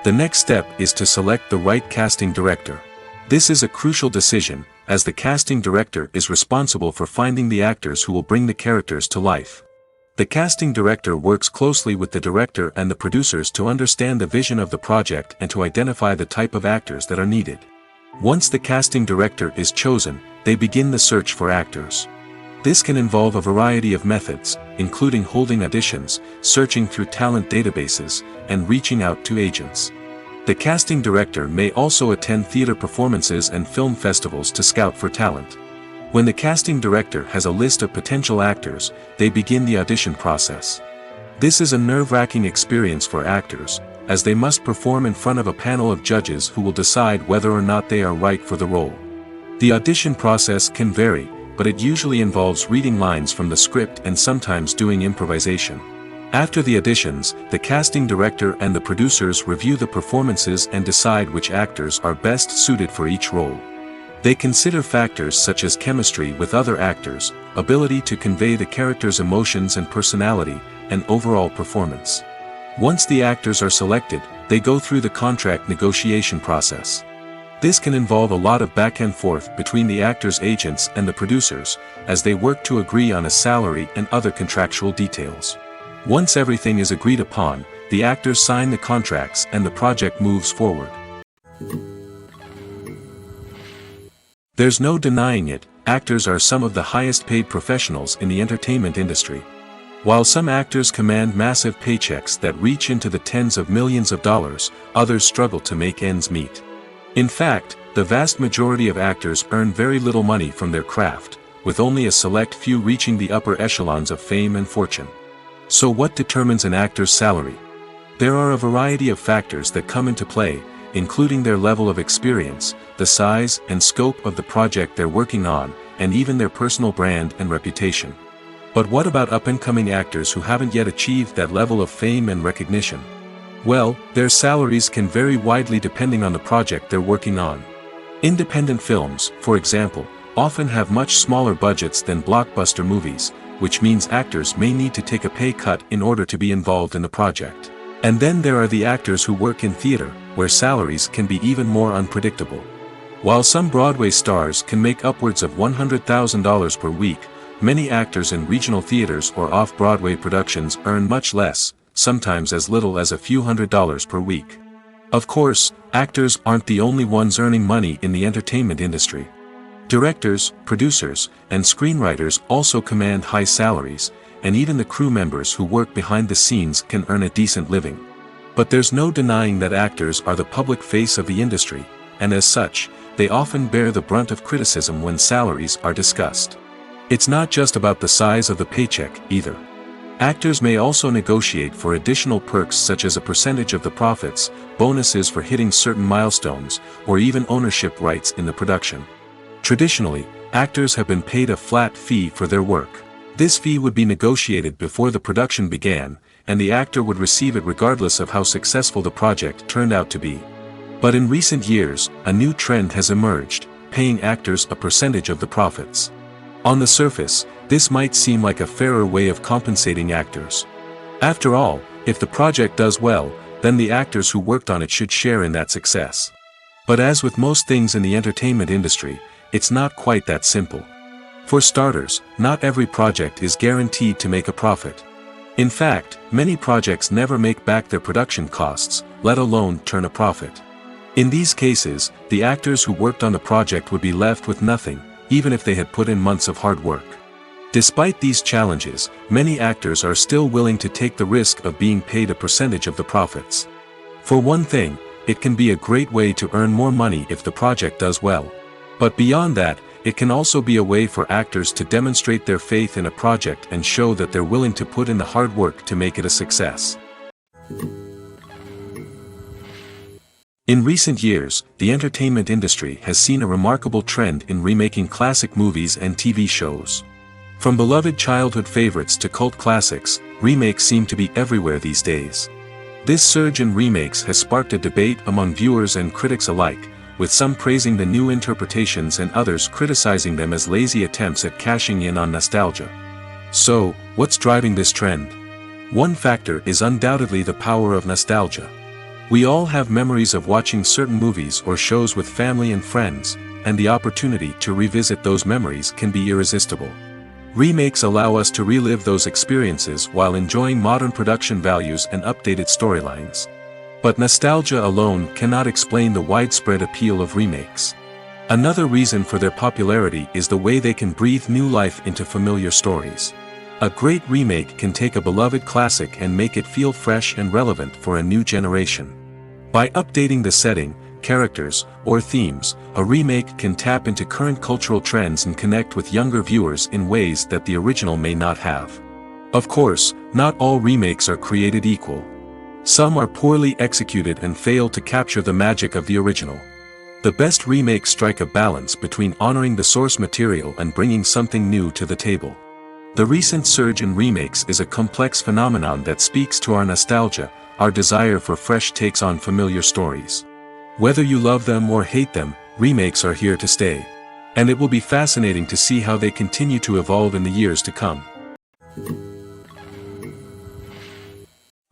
The next step is to select the right casting director. This is a crucial decision, as the casting director is responsible for finding the actors who will bring the characters to life. The casting director works closely with the director and the producers to understand the vision of the project and to identify the type of actors that are needed. Once the casting director is chosen, they begin the search for actors. This can involve a variety of methods, including holding auditions, searching through talent databases, and reaching out to agents. The casting director may also attend theater performances and film festivals to scout for talent. When the casting director has a list of potential actors, they begin the audition process. This is a nerve-wracking experience for actors, as they must perform in front of a panel of judges who will decide whether or not they are right for the role. The audition process can vary, but it usually involves reading lines from the script and sometimes doing improvisation. After the auditions, the casting director and the producers review the performances and decide which actors are best suited for each role. They consider factors such as chemistry with other actors, ability to convey the character's emotions and personality, and overall performance. Once the actors are selected, they go through the contract negotiation process. This can involve a lot of back and forth between the actors' agents and the producers, as they work to agree on a salary and other contractual details. Once everything is agreed upon, the actors sign the contracts and the project moves forward. There's no denying it, actors are some of the highest paid professionals in the entertainment industry. While some actors command massive paychecks that reach into the tens of millions of dollars, others struggle to make ends meet. In fact, the vast majority of actors earn very little money from their craft, with only a select few reaching the upper echelons of fame and fortune. So what determines an actor's salary? There are a variety of factors that come into play, including their level of experience, the size and scope of the project they're working on, and even their personal brand and reputation. But what about up-and-coming actors who haven't yet achieved that level of fame and recognition? Well, their salaries can vary widely depending on the project they're working on. Independent films, for example, often have much smaller budgets than blockbuster movies, which means actors may need to take a pay cut in order to be involved in the project. And then there are the actors who work in theater, where salaries can be even more unpredictable. While some Broadway stars can make upwards of $100,000 per week, many actors in regional theaters or off-Broadway productions earn much less, sometimes as little as a few $100s per week. Of course, actors aren't the only ones earning money in the entertainment industry. Directors, producers, and screenwriters also command high salaries, and even the crew members who work behind the scenes can earn a decent living. But there's no denying that actors are the public face of the industry, and as such, they often bear the brunt of criticism when salaries are discussed. It's not just about the size of the paycheck, either. Actors may also negotiate for additional perks such as a percentage of the profits, bonuses for hitting certain milestones, or even ownership rights in the production. Traditionally, actors have been paid a flat fee for their work. This fee would be negotiated before the production began, and the actor would receive it regardless of how successful the project turned out to be. But in recent years, a new trend has emerged, paying actors a percentage of the profits. On the surface, this might seem like a fairer way of compensating actors. After all, if the project does well, then the actors who worked on it should share in that success. But as with most things in the entertainment industry, it's not quite that simple. For starters, not every project is guaranteed to make a profit. In fact, many projects never make back their production costs, let alone turn a profit. In these cases, the actors who worked on the project would be left with nothing, even if they had put in months of hard work. Despite these challenges, many actors are still willing to take the risk of being paid a percentage of the profits. For one thing, it can be a great way to earn more money if the project does well. But beyond that, it can also be a way for actors to demonstrate their faith in a project and show that they're willing to put in the hard work to make it a success. In recent years, the entertainment industry has seen a remarkable trend in remaking classic movies and TV shows. From beloved childhood favorites to cult classics, remakes seem to be everywhere these days. This surge in remakes has sparked a debate among viewers and critics alike, with some praising the new interpretations and others criticizing them as lazy attempts at cashing in on nostalgia. So, what's driving this trend? One factor is undoubtedly the power of nostalgia. We all have memories of watching certain movies or shows with family and friends, and the opportunity to revisit those memories can be irresistible. Remakes allow us to relive those experiences while enjoying modern production values and updated storylines. But nostalgia alone cannot explain the widespread appeal of remakes. Another reason for their popularity is the way they can breathe new life into familiar stories. A great remake can take a beloved classic and make it feel fresh and relevant for a new generation. By updating the setting, characters, or themes, a remake can tap into current cultural trends and connect with younger viewers in ways that the original may not have. Of course, not all remakes are created equal. Some are poorly executed and fail to capture the magic of the original. The best remakes strike a balance between honoring the source material and bringing something new to the table. The recent surge in remakes is a complex phenomenon that speaks to our nostalgia, our desire for fresh takes on familiar stories. Whether you love them or hate them, remakes are here to stay. And it will be fascinating to see how they continue to evolve in the years to come.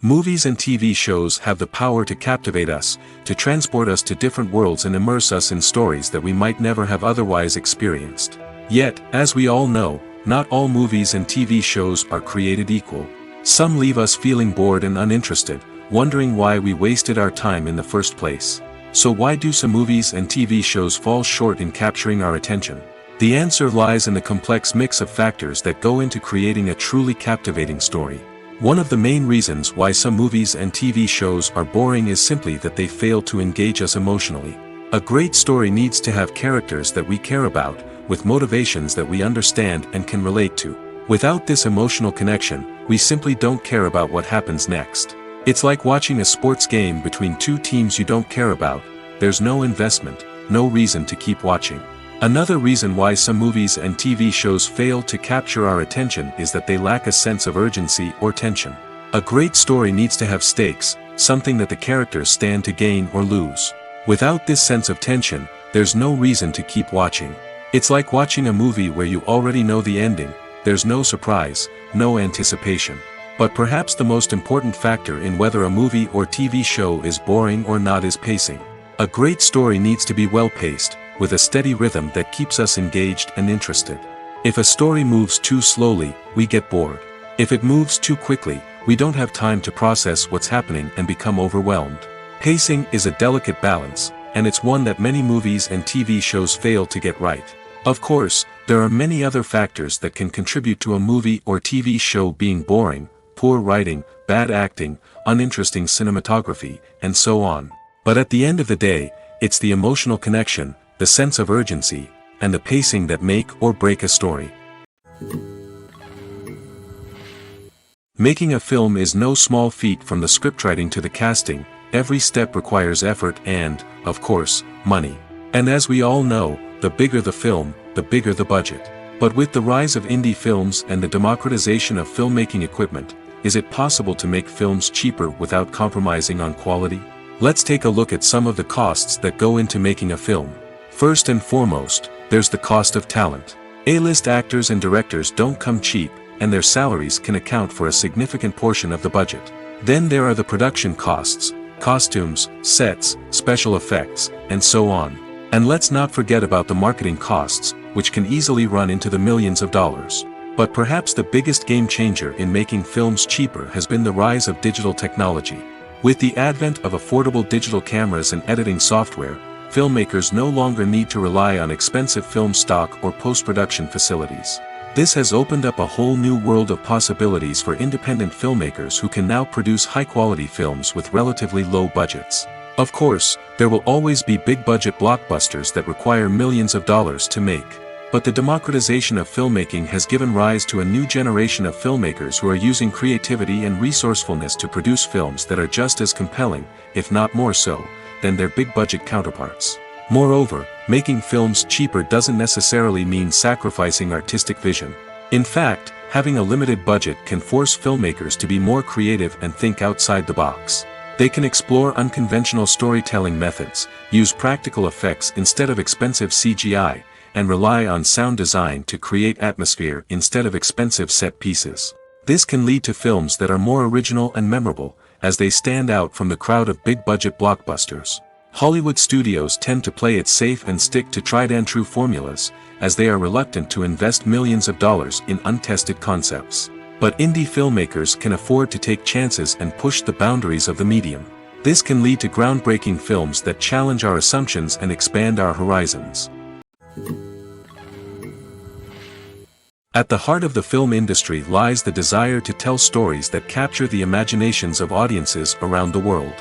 Movies and TV shows have the power to captivate us, to transport us to different worlds and immerse us in stories that we might never have otherwise experienced. Yet, as we all know, not all movies and TV shows are created equal. Some leave us feeling bored and uninterested, wondering why we wasted our time in the first place. So why do some movies and TV shows fall short in capturing our attention? The answer lies in the complex mix of factors that go into creating a truly captivating story. One of the main reasons why some movies and TV shows are boring is simply that they fail to engage us emotionally. A great story needs to have characters that we care about, with motivations that we understand and can relate to. Without this emotional connection, we simply don't care about what happens next. It's like watching a sports game between two teams you don't care about. There's no investment, no reason to keep watching. Another reason why some movies and TV shows fail to capture our attention is that they lack a sense of urgency or tension. A great story needs to have stakes, something that the characters stand to gain or lose. Without this sense of tension, there's no reason to keep watching. It's like watching a movie where you already know the ending. There's no surprise, no anticipation. But perhaps the most important factor in whether a movie or TV show is boring or not is pacing. A great story needs to be well-paced, with a steady rhythm that keeps us engaged and interested. If a story moves too slowly, we get bored. If it moves too quickly, we don't have time to process what's happening and become overwhelmed. Pacing is a delicate balance, and it's one that many movies and TV shows fail to get right. Of course, there are many other factors that can contribute to a movie or TV show being boring: poor writing, bad acting, uninteresting cinematography, and so on. But at the end of the day, it's the emotional connection, the sense of urgency, and the pacing that make or break a story. Making a film is no small feat. From the scriptwriting to the casting, every step requires effort and, of course, money. And as we all know, the bigger the film, the bigger the budget. But with the rise of indie films and the democratization of filmmaking equipment, is it possible to make films cheaper without compromising on quality? Let's take a look at some of the costs that go into making a film. First and foremost, there's the cost of talent. A-list actors and directors don't come cheap, and their salaries can account for a significant portion of the budget. Then there are the production costs: costumes, sets, special effects, and so on. And let's not forget about the marketing costs, which can easily run into the millions of dollars. But perhaps the biggest game changer in making films cheaper has been the rise of digital technology. With the advent of affordable digital cameras and editing software, filmmakers no longer need to rely on expensive film stock or post-production facilities. This has opened up a whole new world of possibilities for independent filmmakers who can now produce high-quality films with relatively low budgets. Of course, there will always be big-budget blockbusters that require millions of dollars to make. But the democratization of filmmaking has given rise to a new generation of filmmakers who are using creativity and resourcefulness to produce films that are just as compelling, if not more so, than their big-budget counterparts. Moreover, making films cheaper doesn't necessarily mean sacrificing artistic vision. In fact, having a limited budget can force filmmakers to be more creative and think outside the box. They can explore unconventional storytelling methods, use practical effects instead of expensive CGI, and rely on sound design to create atmosphere instead of expensive set pieces. This can lead to films that are more original and memorable, as they stand out from the crowd of big-budget blockbusters. Hollywood studios tend to play it safe and stick to tried-and-true formulas, as they are reluctant to invest millions of dollars in untested concepts. But indie filmmakers can afford to take chances and push the boundaries of the medium. This can lead to groundbreaking films that challenge our assumptions and expand our horizons. At the heart of the film industry lies the desire to tell stories that capture the imaginations of audiences around the world.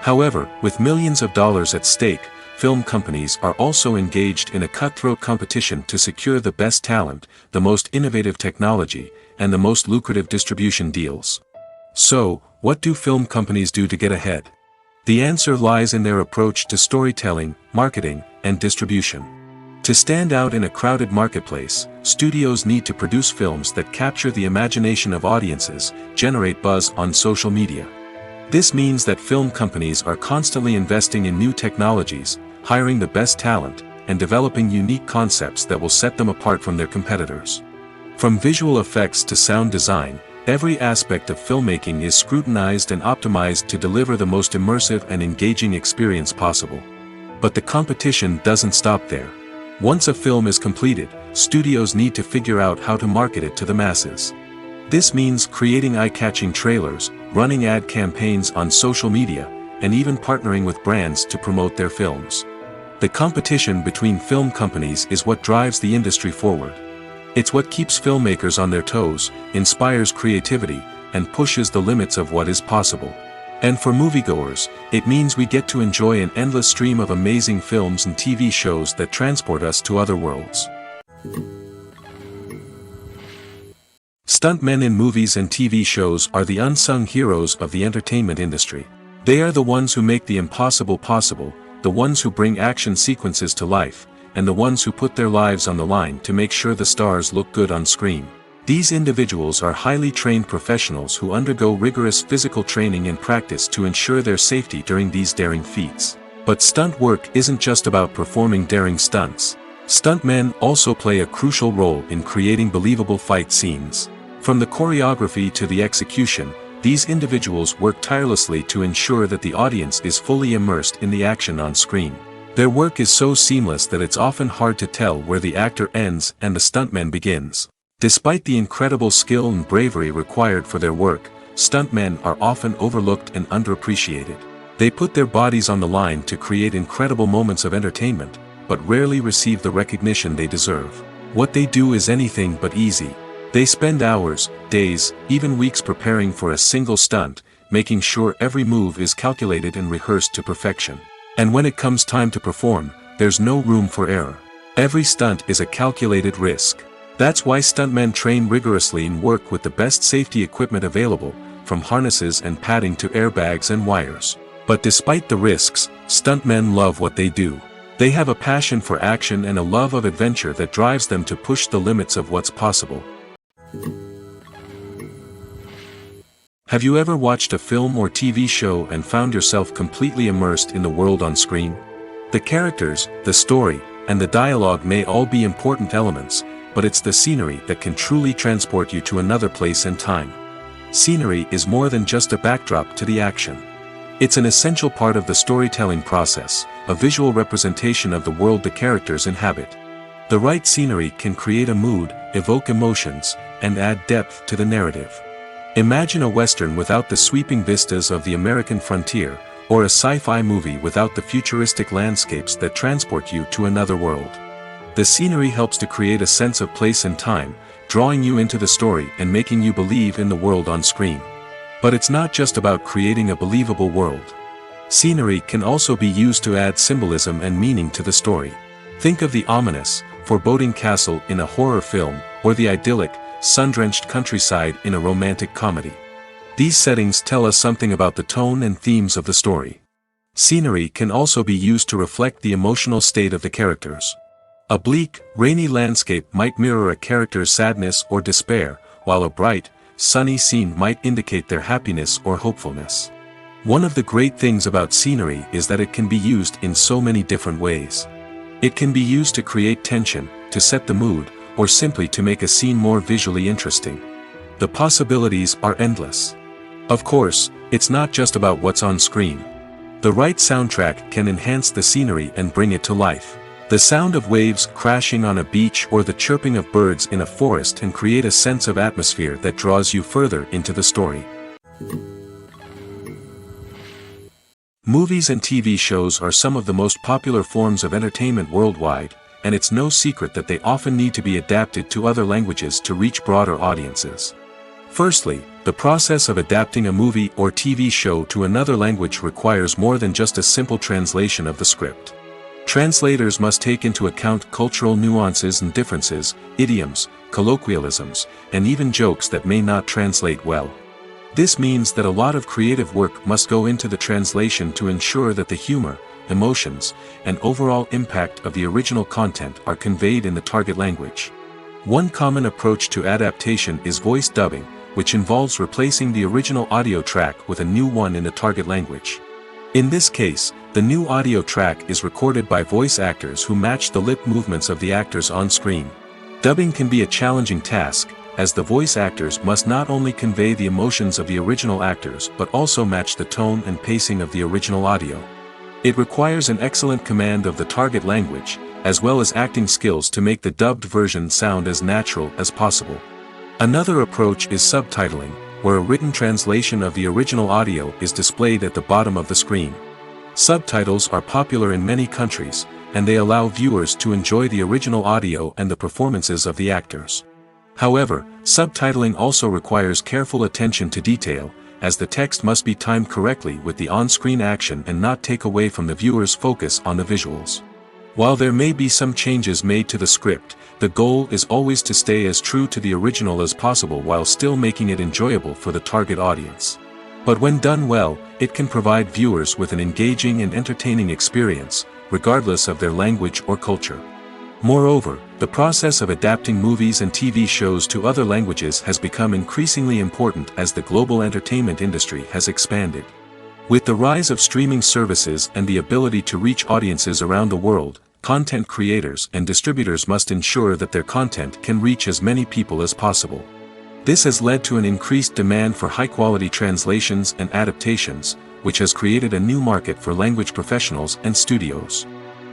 However, with millions of dollars at stake, film companies are also engaged in a cutthroat competition to secure the best talent, the most innovative technology, and the most lucrative distribution deals. So, what do film companies do to get ahead? The answer lies in their approach to storytelling, marketing, and distribution. To stand out in a crowded marketplace, studios need to produce films that capture the imagination of audiences, generate buzz on social media. This means that film companies are constantly investing in new technologies, hiring the best talent, and developing unique concepts that will set them apart from their competitors. From visual effects to sound design, every aspect of filmmaking is scrutinized and optimized to deliver the most immersive and engaging experience possible. But the competition doesn't stop there. Once a film is completed, studios need to figure out how to market it to the masses. This means creating eye-catching trailers, running ad campaigns on social media, and even partnering with brands to promote their films. The competition between film companies is what drives the industry forward. It's what keeps filmmakers on their toes, inspires creativity, and pushes the limits of what is possible. And for moviegoers, it means we get to enjoy an endless stream of amazing films and TV shows that transport us to other worlds. Stuntmen in movies and TV shows are the unsung heroes of the entertainment industry. They are the ones who make the impossible possible, the ones who bring action sequences to life, and the ones who put their lives on the line to make sure the stars look good on screen. These individuals are highly trained professionals who undergo rigorous physical training and practice to ensure their safety during these daring feats. But stunt work isn't just about performing daring stunts. Stuntmen also play a crucial role in creating believable fight scenes. From the choreography to the execution, these individuals work tirelessly to ensure that the audience is fully immersed in the action on screen. Their work is so seamless that it's often hard to tell where the actor ends and the stuntman begins. Despite the incredible skill and bravery required for their work, stuntmen are often overlooked and underappreciated. They put their bodies on the line to create incredible moments of entertainment, but rarely receive the recognition they deserve. What they do is anything but easy. They spend hours, days, even weeks preparing for a single stunt, making sure every move is calculated and rehearsed to perfection. And when it comes time to perform, there's no room for error. Every stunt is a calculated risk. That's why stuntmen train rigorously and work with the best safety equipment available, from harnesses and padding to airbags and wires. But despite the risks, stuntmen love what they do. They have a passion for action and a love of adventure that drives them to push the limits of what's possible. Have you ever watched a film or TV show and found yourself completely immersed in the world on screen? The characters, the story, and the dialogue may all be important elements, but it's the scenery that can truly transport you to another place and time. Scenery is more than just a backdrop to the action. It's an essential part of the storytelling process, a visual representation of the world the characters inhabit. The right scenery can create a mood, evoke emotions, and add depth to the narrative. Imagine a Western without the sweeping vistas of the American frontier, or a sci-fi movie without the futuristic landscapes that transport you to another world. The scenery helps to create a sense of place and time, drawing you into the story and making you believe in the world on screen. But it's not just about creating a believable world. Scenery can also be used to add symbolism and meaning to the story. Think of the ominous, foreboding castle in a horror film, or the idyllic, sun-drenched countryside in a romantic comedy. These settings tell us something about the tone and themes of the story. Scenery can also be used to reflect the emotional state of the characters. A bleak, rainy landscape might mirror a character's sadness or despair, while a bright, sunny scene might indicate their happiness or hopefulness. One of the great things about scenery is that it can be used in so many different ways. It can be used to create tension, to set the mood, or simply to make a scene more visually interesting. The possibilities are endless. Of course, it's not just about what's on screen. The right soundtrack can enhance the scenery and bring it to life. The sound of waves crashing on a beach or the chirping of birds in a forest can create a sense of atmosphere that draws you further into the story. Movies and TV shows are some of the most popular forms of entertainment worldwide, and it's no secret that they often need to be adapted to other languages to reach broader audiences. Firstly, The process of adapting a movie or TV show to another language requires more than just a simple translation of the script. Translators must take into account cultural nuances and differences, idioms, colloquialisms, and even jokes that may not translate well. This means that a lot of creative work must go into the translation to ensure that the humor, emotions, and overall impact of the original content are conveyed in the target language. One common approach to adaptation is voice dubbing, which involves replacing the original audio track with a new one in the target language. In this case, the new audio track is recorded by voice actors who match the lip movements of the actors on screen. Dubbing can be a challenging task, as the voice actors must not only convey the emotions of the original actors but also match the tone and pacing of the original audio. It requires an excellent command of the target language, as well as acting skills to make the dubbed version sound as natural as possible. Another approach is subtitling, where a written translation of the original audio is displayed at the bottom of the screen. Subtitles are popular in many countries, and they allow viewers to enjoy the original audio and the performances of the actors. However, subtitling also requires careful attention to detail, as the text must be timed correctly with the on-screen action and not take away from the viewer's focus on the visuals. While there may be some changes made to the script, the goal is always to stay as true to the original as possible while still making it enjoyable for the target audience. But when done well, it can provide viewers with an engaging and entertaining experience, regardless of their language or culture. Moreover, the process of adapting movies and TV shows to other languages has become increasingly important as the global entertainment industry has expanded. With the rise of streaming services and the ability to reach audiences around the world, content creators and distributors must ensure that their content can reach as many people as possible. This has led to an increased demand for high-quality translations and adaptations, which has created a new market for language professionals and studios.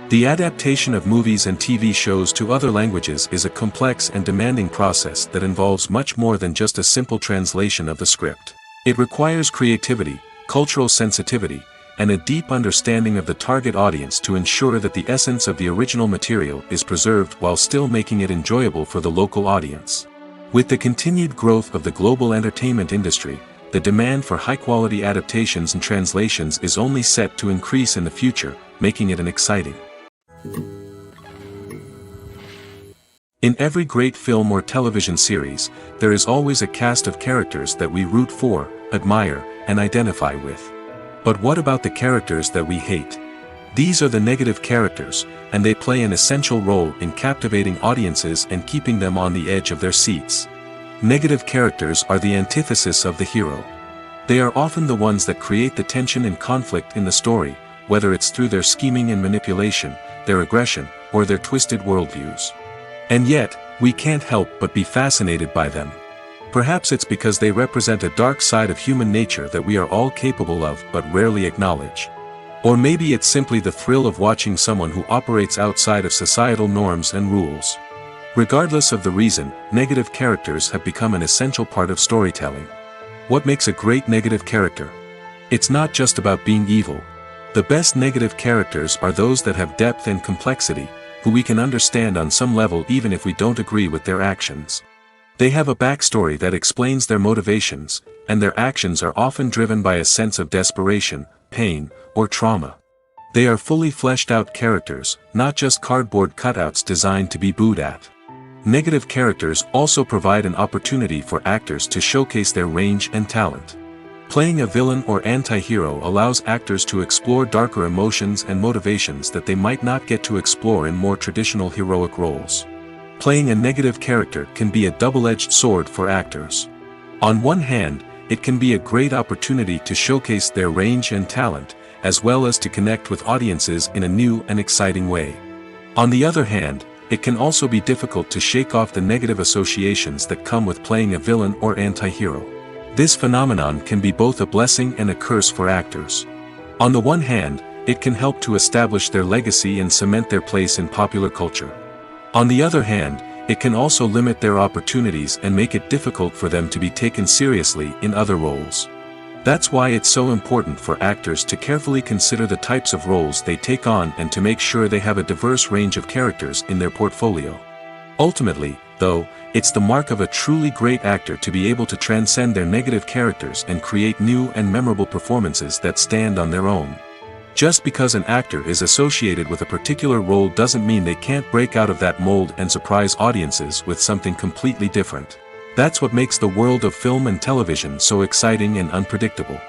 The adaptation of movies and TV shows to other languages is a complex and demanding process that involves much more than just a simple translation of the script. It requires creativity, cultural sensitivity, and a deep understanding of the target audience to ensure that the essence of the original material is preserved while still making it enjoyable for the local audience. With the continued growth of the global entertainment industry, the demand for high-quality adaptations and translations is only set to increase in the future, making it an exciting. In every great film or television series, there is always a cast of characters that we root for, admire, and identify with. But what about the characters that we hate? These are the negative characters, and they play an essential role in captivating audiences and keeping them on the edge of their seats. Negative characters are the antithesis of the hero. They are often the ones that create the tension and conflict in the story, whether it's through their scheming and manipulation, their aggression, or their twisted worldviews. And yet, we can't help but be fascinated by them. Perhaps it's because they represent a dark side of human nature that we are all capable of but rarely acknowledge. Or maybe it's simply the thrill of watching someone who operates outside of societal norms and rules. Regardless of the reason, negative characters have become an essential part of storytelling. What makes a great negative character? It's not just about being evil. The best negative characters are those that have depth and complexity, who we can understand on some level even if we don't agree with their actions. They have a backstory that explains their motivations, and their actions are often driven by a sense of desperation, pain, or trauma. They are fully fleshed out characters, not just cardboard cutouts designed to be booed at. Negative characters also provide an opportunity for actors to showcase their range and talent. Playing a villain or anti-hero allows actors to explore darker emotions and motivations that they might not get to explore in more traditional heroic roles. Playing a negative character can be a double-edged sword for actors. On one hand, it can be a great opportunity to showcase their range and talent, as well as to connect with audiences in a new and exciting way. On the other hand, it can also be difficult to shake off the negative associations that come with playing a villain or anti-hero. This phenomenon can be both a blessing and a curse for actors. On the one hand, it can help to establish their legacy and cement their place in popular culture. On the other hand, it can also limit their opportunities and make it difficult for them to be taken seriously in other roles. That's why it's so important for actors to carefully consider the types of roles they take on and to make sure they have a diverse range of characters in their portfolio. Ultimately, though, it's the mark of a truly great actor to be able to transcend their negative characters and create new and memorable performances that stand on their own. Just because an actor is associated with a particular role doesn't mean they can't break out of that mold and surprise audiences with something completely different. That's what makes the world of film and television so exciting and unpredictable.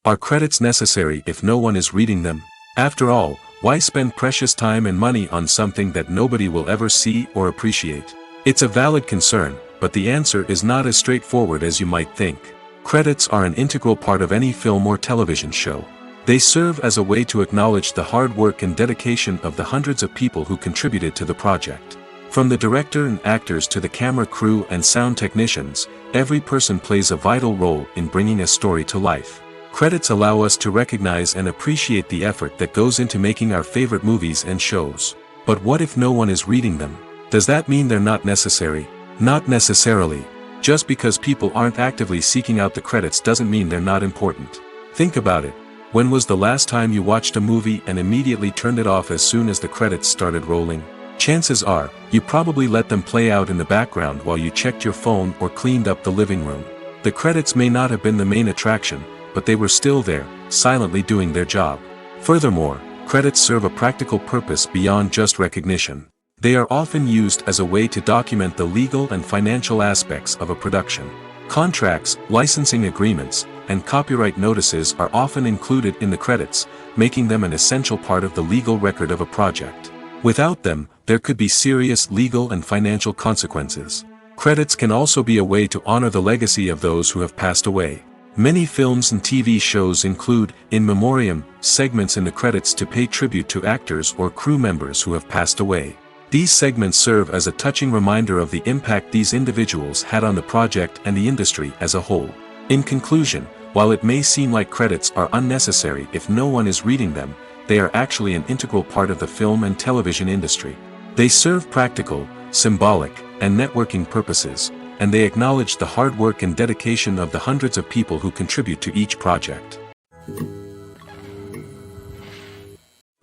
Are credits necessary if no one is reading them? After all, why spend precious time and money on something that nobody will ever see or appreciate? It's a valid concern, but the answer is not as straightforward as you might think. Credits are an integral part of any film or television show. They serve as a way to acknowledge the hard work and dedication of the hundreds of people who contributed to the project. From the director and actors to the camera crew and sound technicians, every person plays a vital role in bringing a story to life. Credits allow us to recognize and appreciate the effort that goes into making our favorite movies and shows. But what if no one is reading them? Does that mean they're not necessary? Not necessarily. Just because people aren't actively seeking out the credits doesn't mean they're not important. Think about it. When was the last time you watched a movie and immediately turned it off as soon as the credits started rolling? Chances are, you probably let them play out in the background while you checked your phone or cleaned up the living room. The credits may not have been the main attraction, but they were still there, silently doing their job. Furthermore, credits serve a practical purpose beyond just recognition. They are often used as a way to document the legal and financial aspects of a production. Contracts, licensing agreements, and copyright notices are often included in the credits, making them an essential part of the legal record of a project. Without them, there could be serious legal and financial consequences. Credits can also be a way to honor the legacy of those who have passed away. Many films and TV shows include, in memoriam, segments in the credits to pay tribute to actors or crew members who have passed away. These segments serve as a touching reminder of the impact these individuals had on the project and the industry as a whole. In conclusion, while it may seem like credits are unnecessary if no one is reading them, they are actually an integral part of the film and television industry. They serve practical, symbolic, and networking purposes, and they acknowledge the hard work and dedication of the hundreds of people who contribute to each project.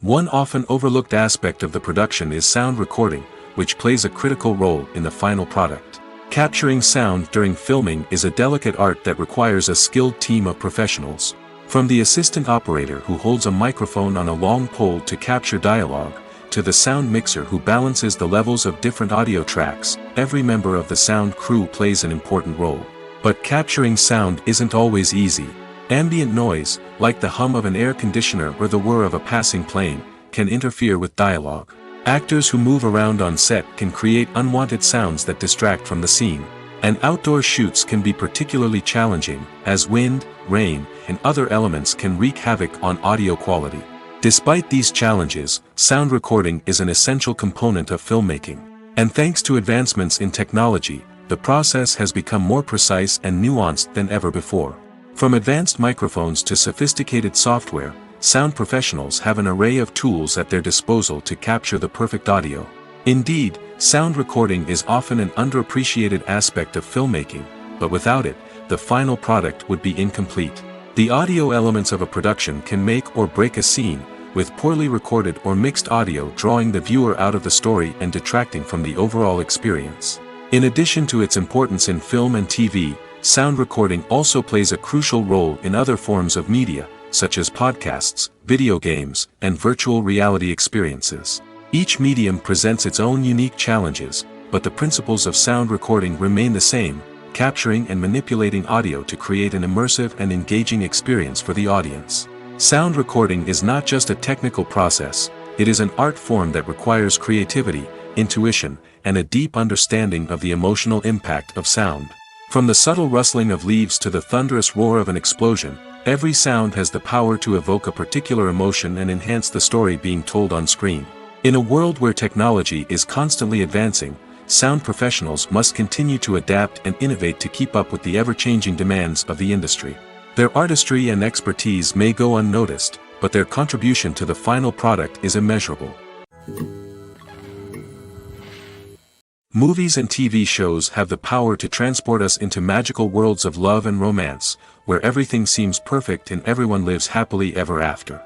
One often overlooked aspect of the production is sound recording, which plays a critical role in the final product. Capturing sound during filming is a delicate art that requires a skilled team of professionals. From the assistant operator who holds a microphone on a long pole to capture dialogue, to the sound mixer who balances the levels of different audio tracks, every member of the sound crew plays an important role. But capturing sound isn't always easy. Ambient noise, like the hum of an air conditioner or the whir of a passing plane, can interfere with dialogue. Actors who move around on set can create unwanted sounds that distract from the scene. And outdoor shoots can be particularly challenging, as wind, rain, and other elements can wreak havoc on audio quality. Despite these challenges, sound recording is an essential component of filmmaking. And thanks to advancements in technology, the process has become more precise and nuanced than ever before. From advanced microphones to sophisticated software, sound professionals have an array of tools at their disposal to capture the perfect audio. Indeed, sound recording is often an underappreciated aspect of filmmaking, but without it, the final product would be incomplete. The audio elements of a production can make or break a scene, with poorly recorded or mixed audio drawing the viewer out of the story and detracting from the overall experience. In addition to its importance in film and TV, sound recording also plays a crucial role in other forms of media, such as podcasts, video games, and virtual reality experiences. Each medium presents its own unique challenges, but the principles of sound recording remain the same, capturing and manipulating audio to create an immersive and engaging experience for the audience. Sound recording is not just a technical process, it is an art form that requires creativity, intuition, and a deep understanding of the emotional impact of sound. From the subtle rustling of leaves to the thunderous roar of an explosion, every sound has the power to evoke a particular emotion and enhance the story being told on screen. In a world where technology is constantly advancing, sound professionals must continue to adapt and innovate to keep up with the ever-changing demands of the industry. Their artistry and expertise may go unnoticed, but their contribution to the final product is immeasurable. Movies and TV shows have the power to transport us into magical worlds of love and romance, where everything seems perfect and everyone lives happily ever after.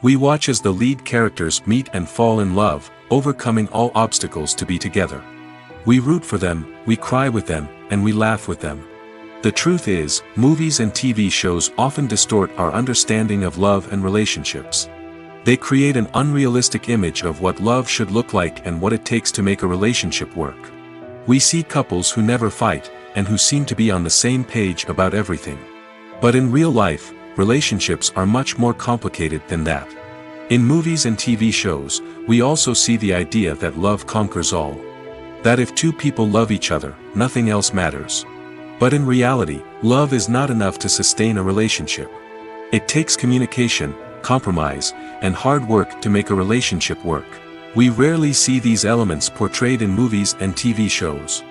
We watch as the lead characters meet and fall in love, overcoming all obstacles to be together. We root for them, we cry with them, and we laugh with them. The truth is, movies and TV shows often distort our understanding of love and relationships. They create an unrealistic image of what love should look like and what it takes to make a relationship work. We see couples who never fight, and who seem to be on the same page about everything. But in real life, relationships are much more complicated than that. In movies and TV shows, we also see the idea that love conquers all. That if two people love each other, nothing else matters. But in reality, love is not enough to sustain a relationship. It takes communication, compromise, and hard work to make a relationship work. We rarely see these elements portrayed in movies and TV shows.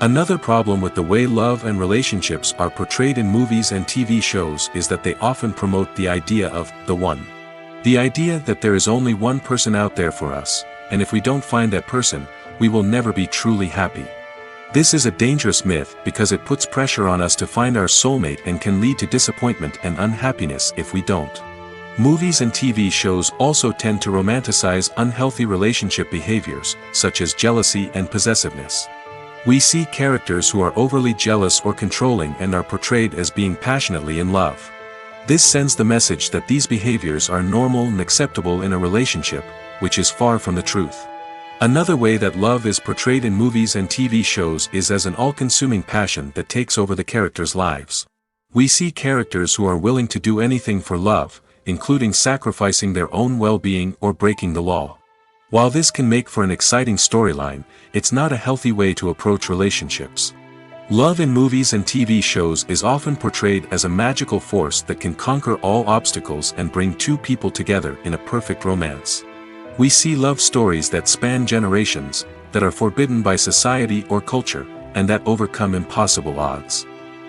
Another problem with the way love and relationships are portrayed in movies and TV shows is that they often promote the idea of the one. The idea that there is only one person out there for us, and if we don't find that person, we will never be truly happy. This is a dangerous myth because it puts pressure on us to find our soulmate and can lead to disappointment and unhappiness if we don't. Movies and TV shows also tend to romanticize unhealthy relationship behaviors, such as jealousy and possessiveness. We see characters who are overly jealous or controlling and are portrayed as being passionately in love. This sends the message that these behaviors are normal and acceptable in a relationship, which is far from the truth. Another way that love is portrayed in movies and TV shows is as an all-consuming passion that takes over the characters' lives. We see characters who are willing to do anything for love, including sacrificing their own well-being or breaking the law. While this can make for an exciting storyline, it's not a healthy way to approach relationships. Love in movies and TV shows is often portrayed as a magical force that can conquer all obstacles and bring two people together in a perfect romance. We see love stories that span generations, that are forbidden by society or culture, and that overcome impossible odds.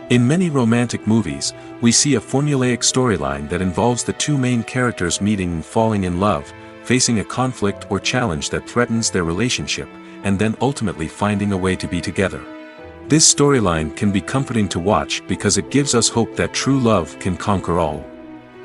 In many romantic movies, we see a formulaic storyline that involves the two main characters meeting and falling in love, facing a conflict or challenge that threatens their relationship, and then ultimately finding a way to be together. This storyline can be comforting to watch because it gives us hope that true love can conquer all.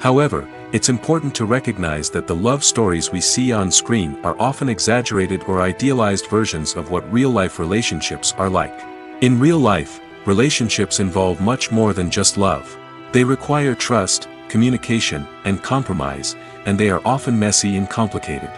However, it's important to recognize that the love stories we see on screen are often exaggerated or idealized versions of what real-life relationships are like. In real life, relationships involve much more than just love. They require trust, communication, and compromise, and they are often messy and complicated.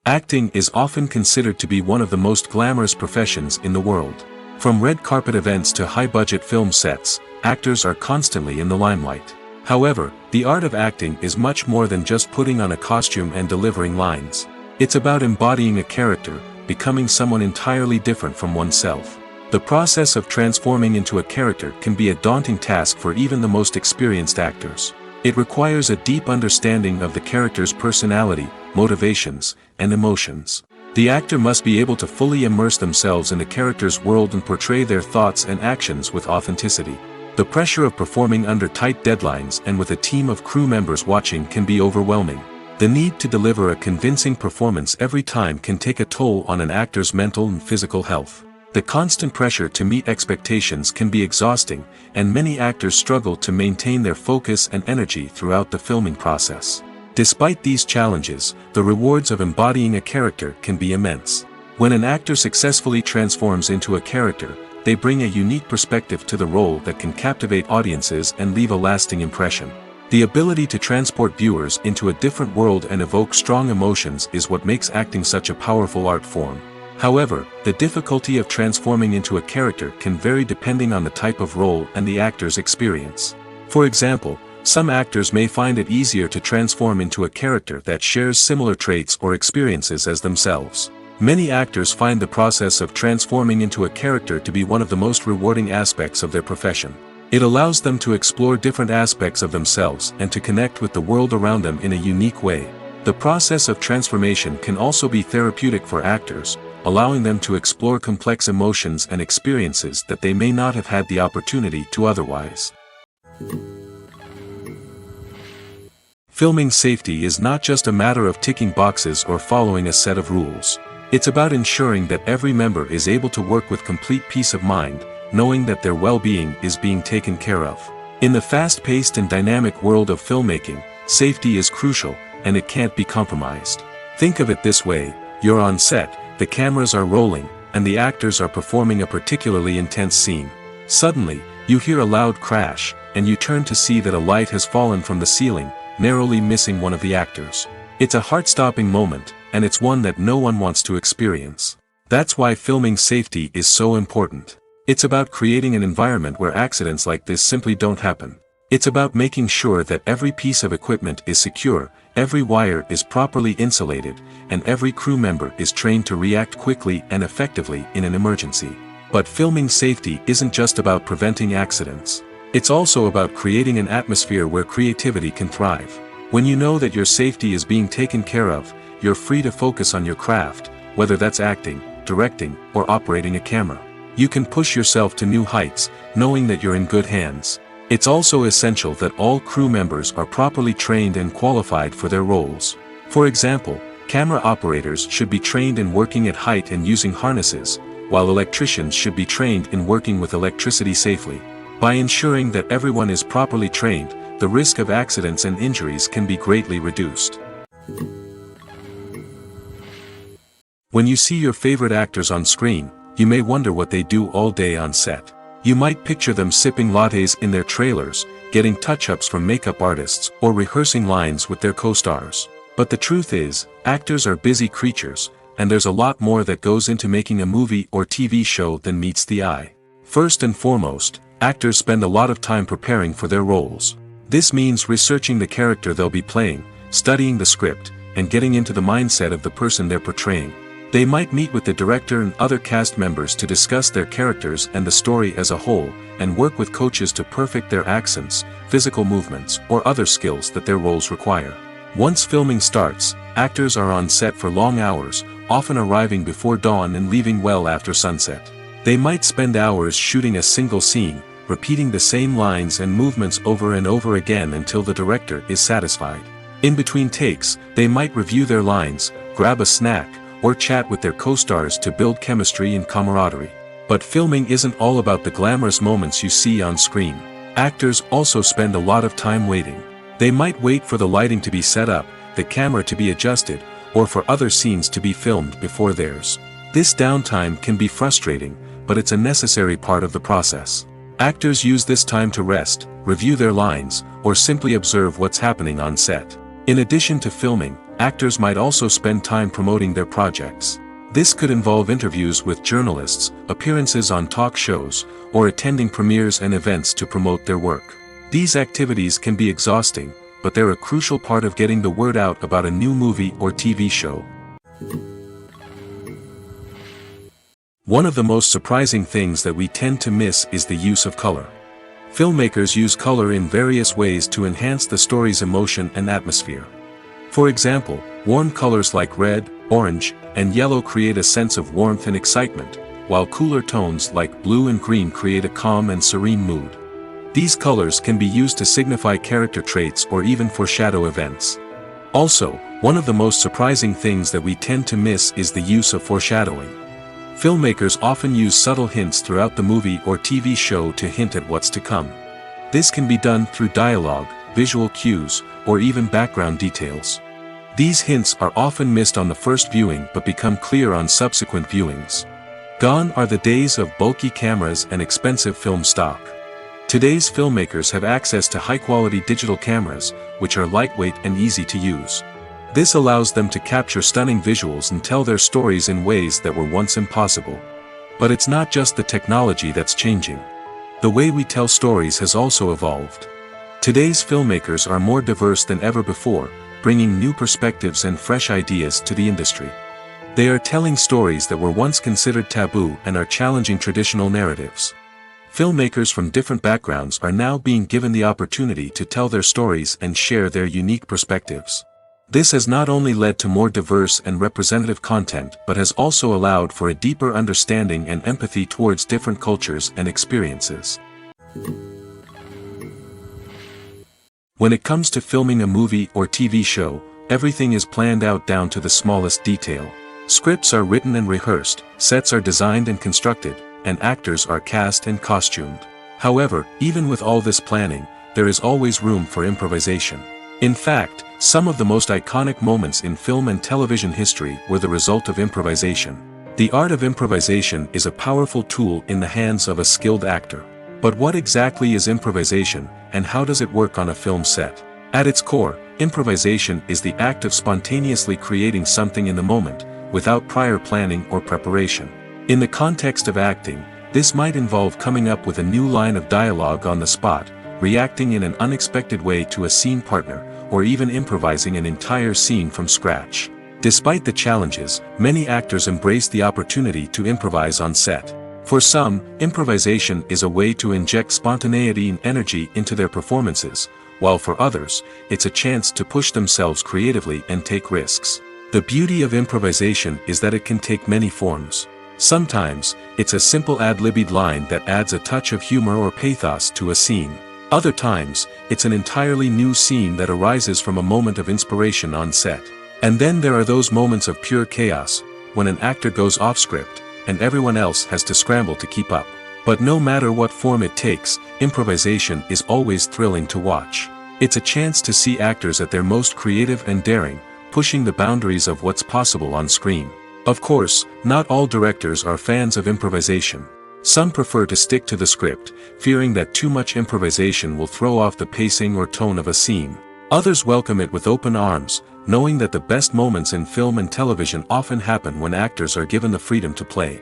Acting is often considered to be one of the most glamorous professions in the world. From red carpet events to high-budget film sets, actors are constantly in the limelight. However, the art of acting is much more than just putting on a costume and delivering lines. It's about embodying a character, becoming someone entirely different from oneself. The process of transforming into a character can be a daunting task for even the most experienced actors. It requires a deep understanding of the character's personality, motivations, and emotions. The actor must be able to fully immerse themselves in the character's world and portray their thoughts and actions with authenticity. The pressure of performing under tight deadlines and with a team of crew members watching can be overwhelming. The need to deliver a convincing performance every time can take a toll on an actor's mental and physical health. The constant pressure to meet expectations can be exhausting, and many actors struggle to maintain their focus and energy throughout the filming process. Despite these challenges, the rewards of embodying a character can be immense. When an actor successfully transforms into a character, they bring a unique perspective to the role that can captivate audiences and leave a lasting impression. The ability to transport viewers into a different world and evoke strong emotions is what makes acting such a powerful art form. However, the difficulty of transforming into a character can vary depending on the type of role and the actor's experience. For example, some actors may find it easier to transform into a character that shares similar traits or experiences as themselves. Many actors find the process of transforming into a character to be one of the most rewarding aspects of their profession. It allows them to explore different aspects of themselves and to connect with the world around them in a unique way. The process of transformation can also be therapeutic for actors, allowing them to explore complex emotions and experiences that they may not have had the opportunity to otherwise. Filming safety is not just a matter of ticking boxes or following a set of rules. It's about ensuring that every member is able to work with complete peace of mind, knowing that their well-being is being taken care of. In the fast-paced and dynamic world of filmmaking, safety is crucial, and it can't be compromised. Think of it this way: you're on set, the cameras are rolling, and the actors are performing a particularly intense scene. Suddenly, you hear a loud crash, and you turn to see that a light has fallen from the ceiling, narrowly missing one of the actors. It's a heart-stopping moment, and it's one that no one wants to experience. That's why filming safety is so important. It's about creating an environment where accidents like this simply don't happen. It's about making sure that every piece of equipment is secure, every wire is properly insulated, and every crew member is trained to react quickly and effectively in an emergency. But filming safety isn't just about preventing accidents. It's also about creating an atmosphere where creativity can thrive. When you know that your safety is being taken care of, you're free to focus on your craft, whether that's acting, directing, or operating a camera. You can push yourself to new heights, knowing that you're in good hands. It's also essential that all crew members are properly trained and qualified for their roles. For example, camera operators should be trained in working at height and using harnesses, while electricians should be trained in working with electricity safely. By ensuring that everyone is properly trained, the risk of accidents and injuries can be greatly reduced. When you see your favorite actors on screen, you may wonder what they do all day on set. You might picture them sipping lattes in their trailers, getting touch-ups from makeup artists, or rehearsing lines with their co-stars. But the truth is, actors are busy creatures, and there's a lot more that goes into making a movie or TV show than meets the eye. First and foremost, actors spend a lot of time preparing for their roles. This means researching the character they'll be playing, studying the script, and getting into the mindset of the person they're portraying. They might meet with the director and other cast members to discuss their characters and the story as a whole, and work with coaches to perfect their accents, physical movements, or other skills that their roles require. Once filming starts, actors are on set for long hours, often arriving before dawn and leaving well after sunset. They might spend hours shooting a single scene, repeating the same lines and movements over and over again until the director is satisfied. In between takes, they might review their lines, grab a snack, or chat with their co-stars to build chemistry and camaraderie. But filming isn't all about the glamorous moments you see on screen. Actors also spend a lot of time waiting. They might wait for the lighting to be set up, the camera to be adjusted, or for other scenes to be filmed before theirs. This downtime can be frustrating, but it's a necessary part of the process. Actors use this time to rest, review their lines, or simply observe what's happening on set. In addition to filming, actors might also spend time promoting their projects. This could involve interviews with journalists, appearances on talk shows, or attending premieres and events to promote their work. These activities can be exhausting, but they're a crucial part of getting the word out about a new movie or TV show. One of the most surprising things that we tend to miss is the use of color. Filmmakers use color in various ways to enhance the story's emotion and atmosphere. For example, warm colors like red, orange, and yellow create a sense of warmth and excitement, while cooler tones like blue and green create a calm and serene mood. These colors can be used to signify character traits or even foreshadow events. Also, one of the most surprising things that we tend to miss is the use of foreshadowing. Filmmakers often use subtle hints throughout the movie or TV show to hint at what's to come. This can be done through dialogue, visual cues, or even background details. These hints are often missed on the first viewing but become clear on subsequent viewings. Gone are the days of bulky cameras and expensive film stock. Today's filmmakers have access to high-quality digital cameras, which are lightweight and easy to use. This allows them to capture stunning visuals and tell their stories in ways that were once impossible. But it's not just the technology that's changing. The way we tell stories has also evolved. Today's filmmakers are more diverse than ever before, bringing new perspectives and fresh ideas to the industry. They are telling stories that were once considered taboo and are challenging traditional narratives. Filmmakers from different backgrounds are now being given the opportunity to tell their stories and share their unique perspectives. This has not only led to more diverse and representative content but has also allowed for a deeper understanding and empathy towards different cultures and experiences. When it comes to filming a movie or TV show, everything is planned out down to the smallest detail. Scripts are written and rehearsed, sets are designed and constructed, and actors are cast and costumed. However, even with all this planning, there is always room for improvisation. In fact, some of the most iconic moments in film and television history were the result of improvisation. The art of improvisation is a powerful tool in the hands of a skilled actor. But what exactly is improvisation, and how does it work on a film set? At its core, improvisation is the act of spontaneously creating something in the moment, without prior planning or preparation. In the context of acting, this might involve coming up with a new line of dialogue on the spot, reacting in an unexpected way to a scene partner, or even improvising an entire scene from scratch. Despite the challenges, many actors embrace the opportunity to improvise on set. For some, improvisation is a way to inject spontaneity and energy into their performances, while for others, it's a chance to push themselves creatively and take risks. The beauty of improvisation is that it can take many forms. Sometimes, it's a simple ad-libbed line that adds a touch of humor or pathos to a scene. Other times, it's an entirely new scene that arises from a moment of inspiration on set. And then there are those moments of pure chaos, when an actor goes off script, and everyone else has to scramble to keep up. But no matter what form it takes, improvisation is always thrilling to watch. It's a chance to see actors at their most creative and daring, pushing the boundaries of what's possible on screen. Of course, not all directors are fans of improvisation. Some prefer to stick to the script, fearing that too much improvisation will throw off the pacing or tone of a scene. Others welcome it with open arms, knowing that the best moments in film and television often happen when actors are given the freedom to play.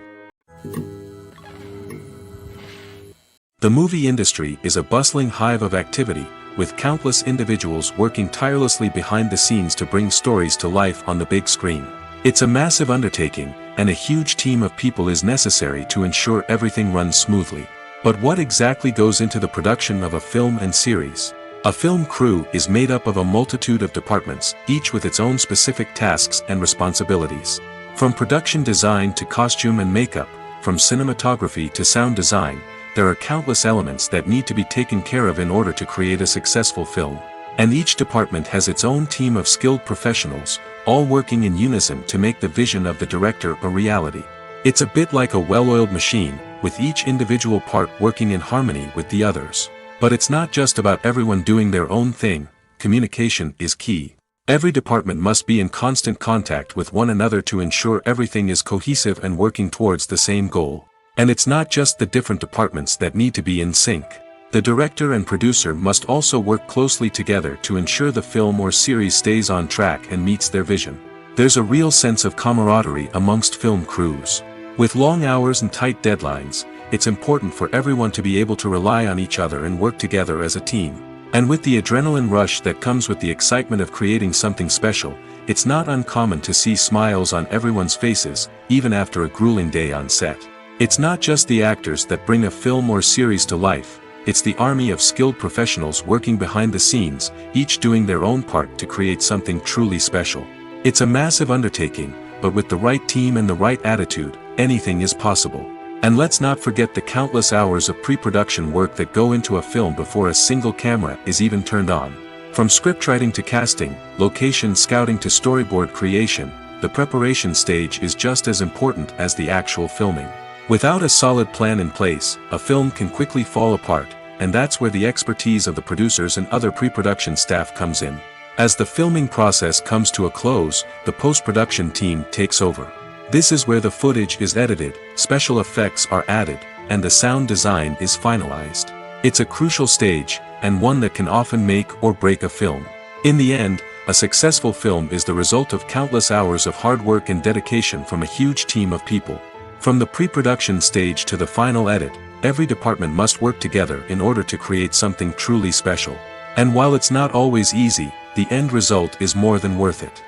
The movie industry is a bustling hive of activity, with countless individuals working tirelessly behind the scenes to bring stories to life on the big screen. It's a massive undertaking, and a huge team of people is necessary to ensure everything runs smoothly. But what exactly goes into the production of a film and series? A film crew is made up of a multitude of departments, each with its own specific tasks and responsibilities. From production design to costume and makeup, from cinematography to sound design, there are countless elements that need to be taken care of in order to create a successful film. And each department has its own team of skilled professionals, all working in unison to make the vision of the director a reality. It's a bit like a well-oiled machine, with each individual part working in harmony with the others. But it's not just about everyone doing their own thing. Communication is key. Every department must be in constant contact with one another to ensure everything is cohesive and working towards the same goal. And it's not just the different departments that need to be in sync. The director and producer must also work closely together to ensure the film or series stays on track and meets their vision. There's a real sense of camaraderie amongst film crews. With long hours and tight deadlines, it's important for everyone to be able to rely on each other and work together as a team. And with the adrenaline rush that comes with the excitement of creating something special, it's not uncommon to see smiles on everyone's faces, even after a grueling day on set. It's not just the actors that bring a film or series to life. It's the army of skilled professionals working behind the scenes, each doing their own part to create something truly special. It's a massive undertaking, but with the right team and the right attitude, anything is possible. And let's not forget the countless hours of pre-production work that go into a film before a single camera is even turned on. From scriptwriting to casting, location scouting to storyboard creation, the preparation stage is just as important as the actual filming. Without a solid plan in place, a film can quickly fall apart, and that's where the expertise of the producers and other pre-production staff comes in. As the filming process comes to a close, the post-production team takes over. This is where the footage is edited, special effects are added, and the sound design is finalized. It's a crucial stage, and one that can often make or break a film. In the end, a successful film is the result of countless hours of hard work and dedication from a huge team of people. From the pre-production stage to the final edit, every department must work together in order to create something truly special. And while it's not always easy, the end result is more than worth it.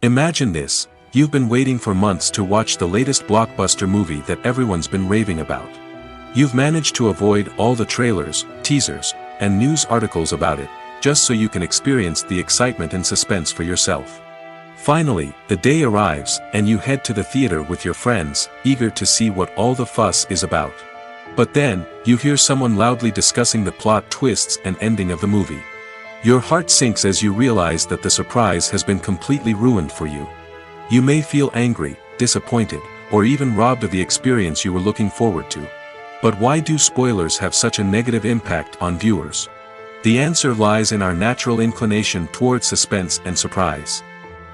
Imagine this: you've been waiting for months to watch the latest blockbuster movie that everyone's been raving about. You've managed to avoid all the trailers, teasers, and news articles about it, just so you can experience the excitement and suspense for yourself. Finally, the day arrives, and you head to the theater with your friends, eager to see what all the fuss is about. But then, you hear someone loudly discussing the plot twists and ending of the movie. Your heart sinks as you realize that the surprise has been completely ruined for you. You may feel angry, disappointed, or even robbed of the experience you were looking forward to. But why do spoilers have such a negative impact on viewers? The answer lies in our natural inclination toward suspense and surprise.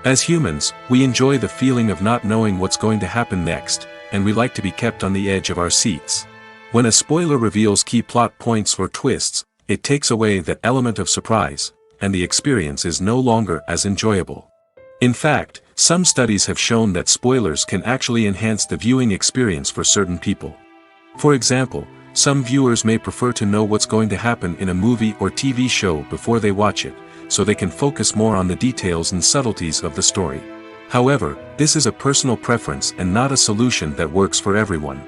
As humans, we enjoy the feeling of not knowing what's going to happen next, and we like to be kept on the edge of our seats. When a spoiler reveals key plot points or twists, it takes away that element of surprise, and the experience is no longer as enjoyable. In fact, some studies have shown that spoilers can actually enhance the viewing experience for certain people. For example, some viewers may prefer to know what's going to happen in a movie or TV show before they watch it, so they can focus more on the details and subtleties of the story. However, this is a personal preference and not a solution that works for everyone.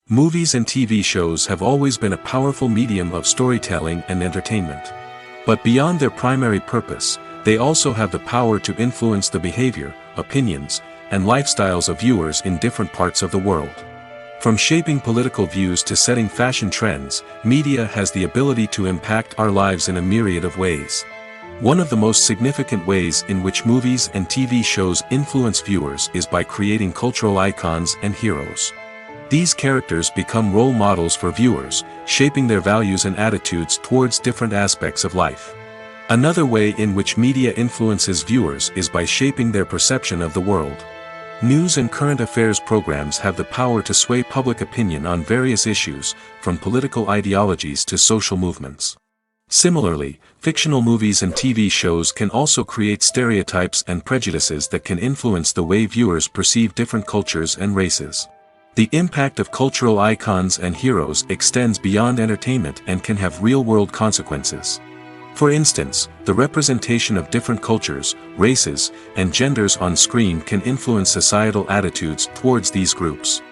Movies and TV shows have always been a powerful medium of storytelling and entertainment. But beyond their primary purpose, they also have the power to influence the behavior, opinions, and lifestyles of viewers in different parts of the world. From shaping political views to setting fashion trends, media has the ability to impact our lives in a myriad of ways. One of the most significant ways in which movies and TV shows influence viewers is by creating cultural icons and heroes. These characters become role models for viewers, shaping their values and attitudes towards different aspects of life. Another way in which media influences viewers is by shaping their perception of the world. News and current affairs programs have the power to sway public opinion on various issues, from political ideologies to social movements. Similarly, fictional movies and TV shows can also create stereotypes and prejudices that can influence the way viewers perceive different cultures and races. The impact of cultural icons and heroes extends beyond entertainment and can have real-world consequences. For instance, the representation of different cultures, races, and genders on screen can influence societal attitudes towards these groups.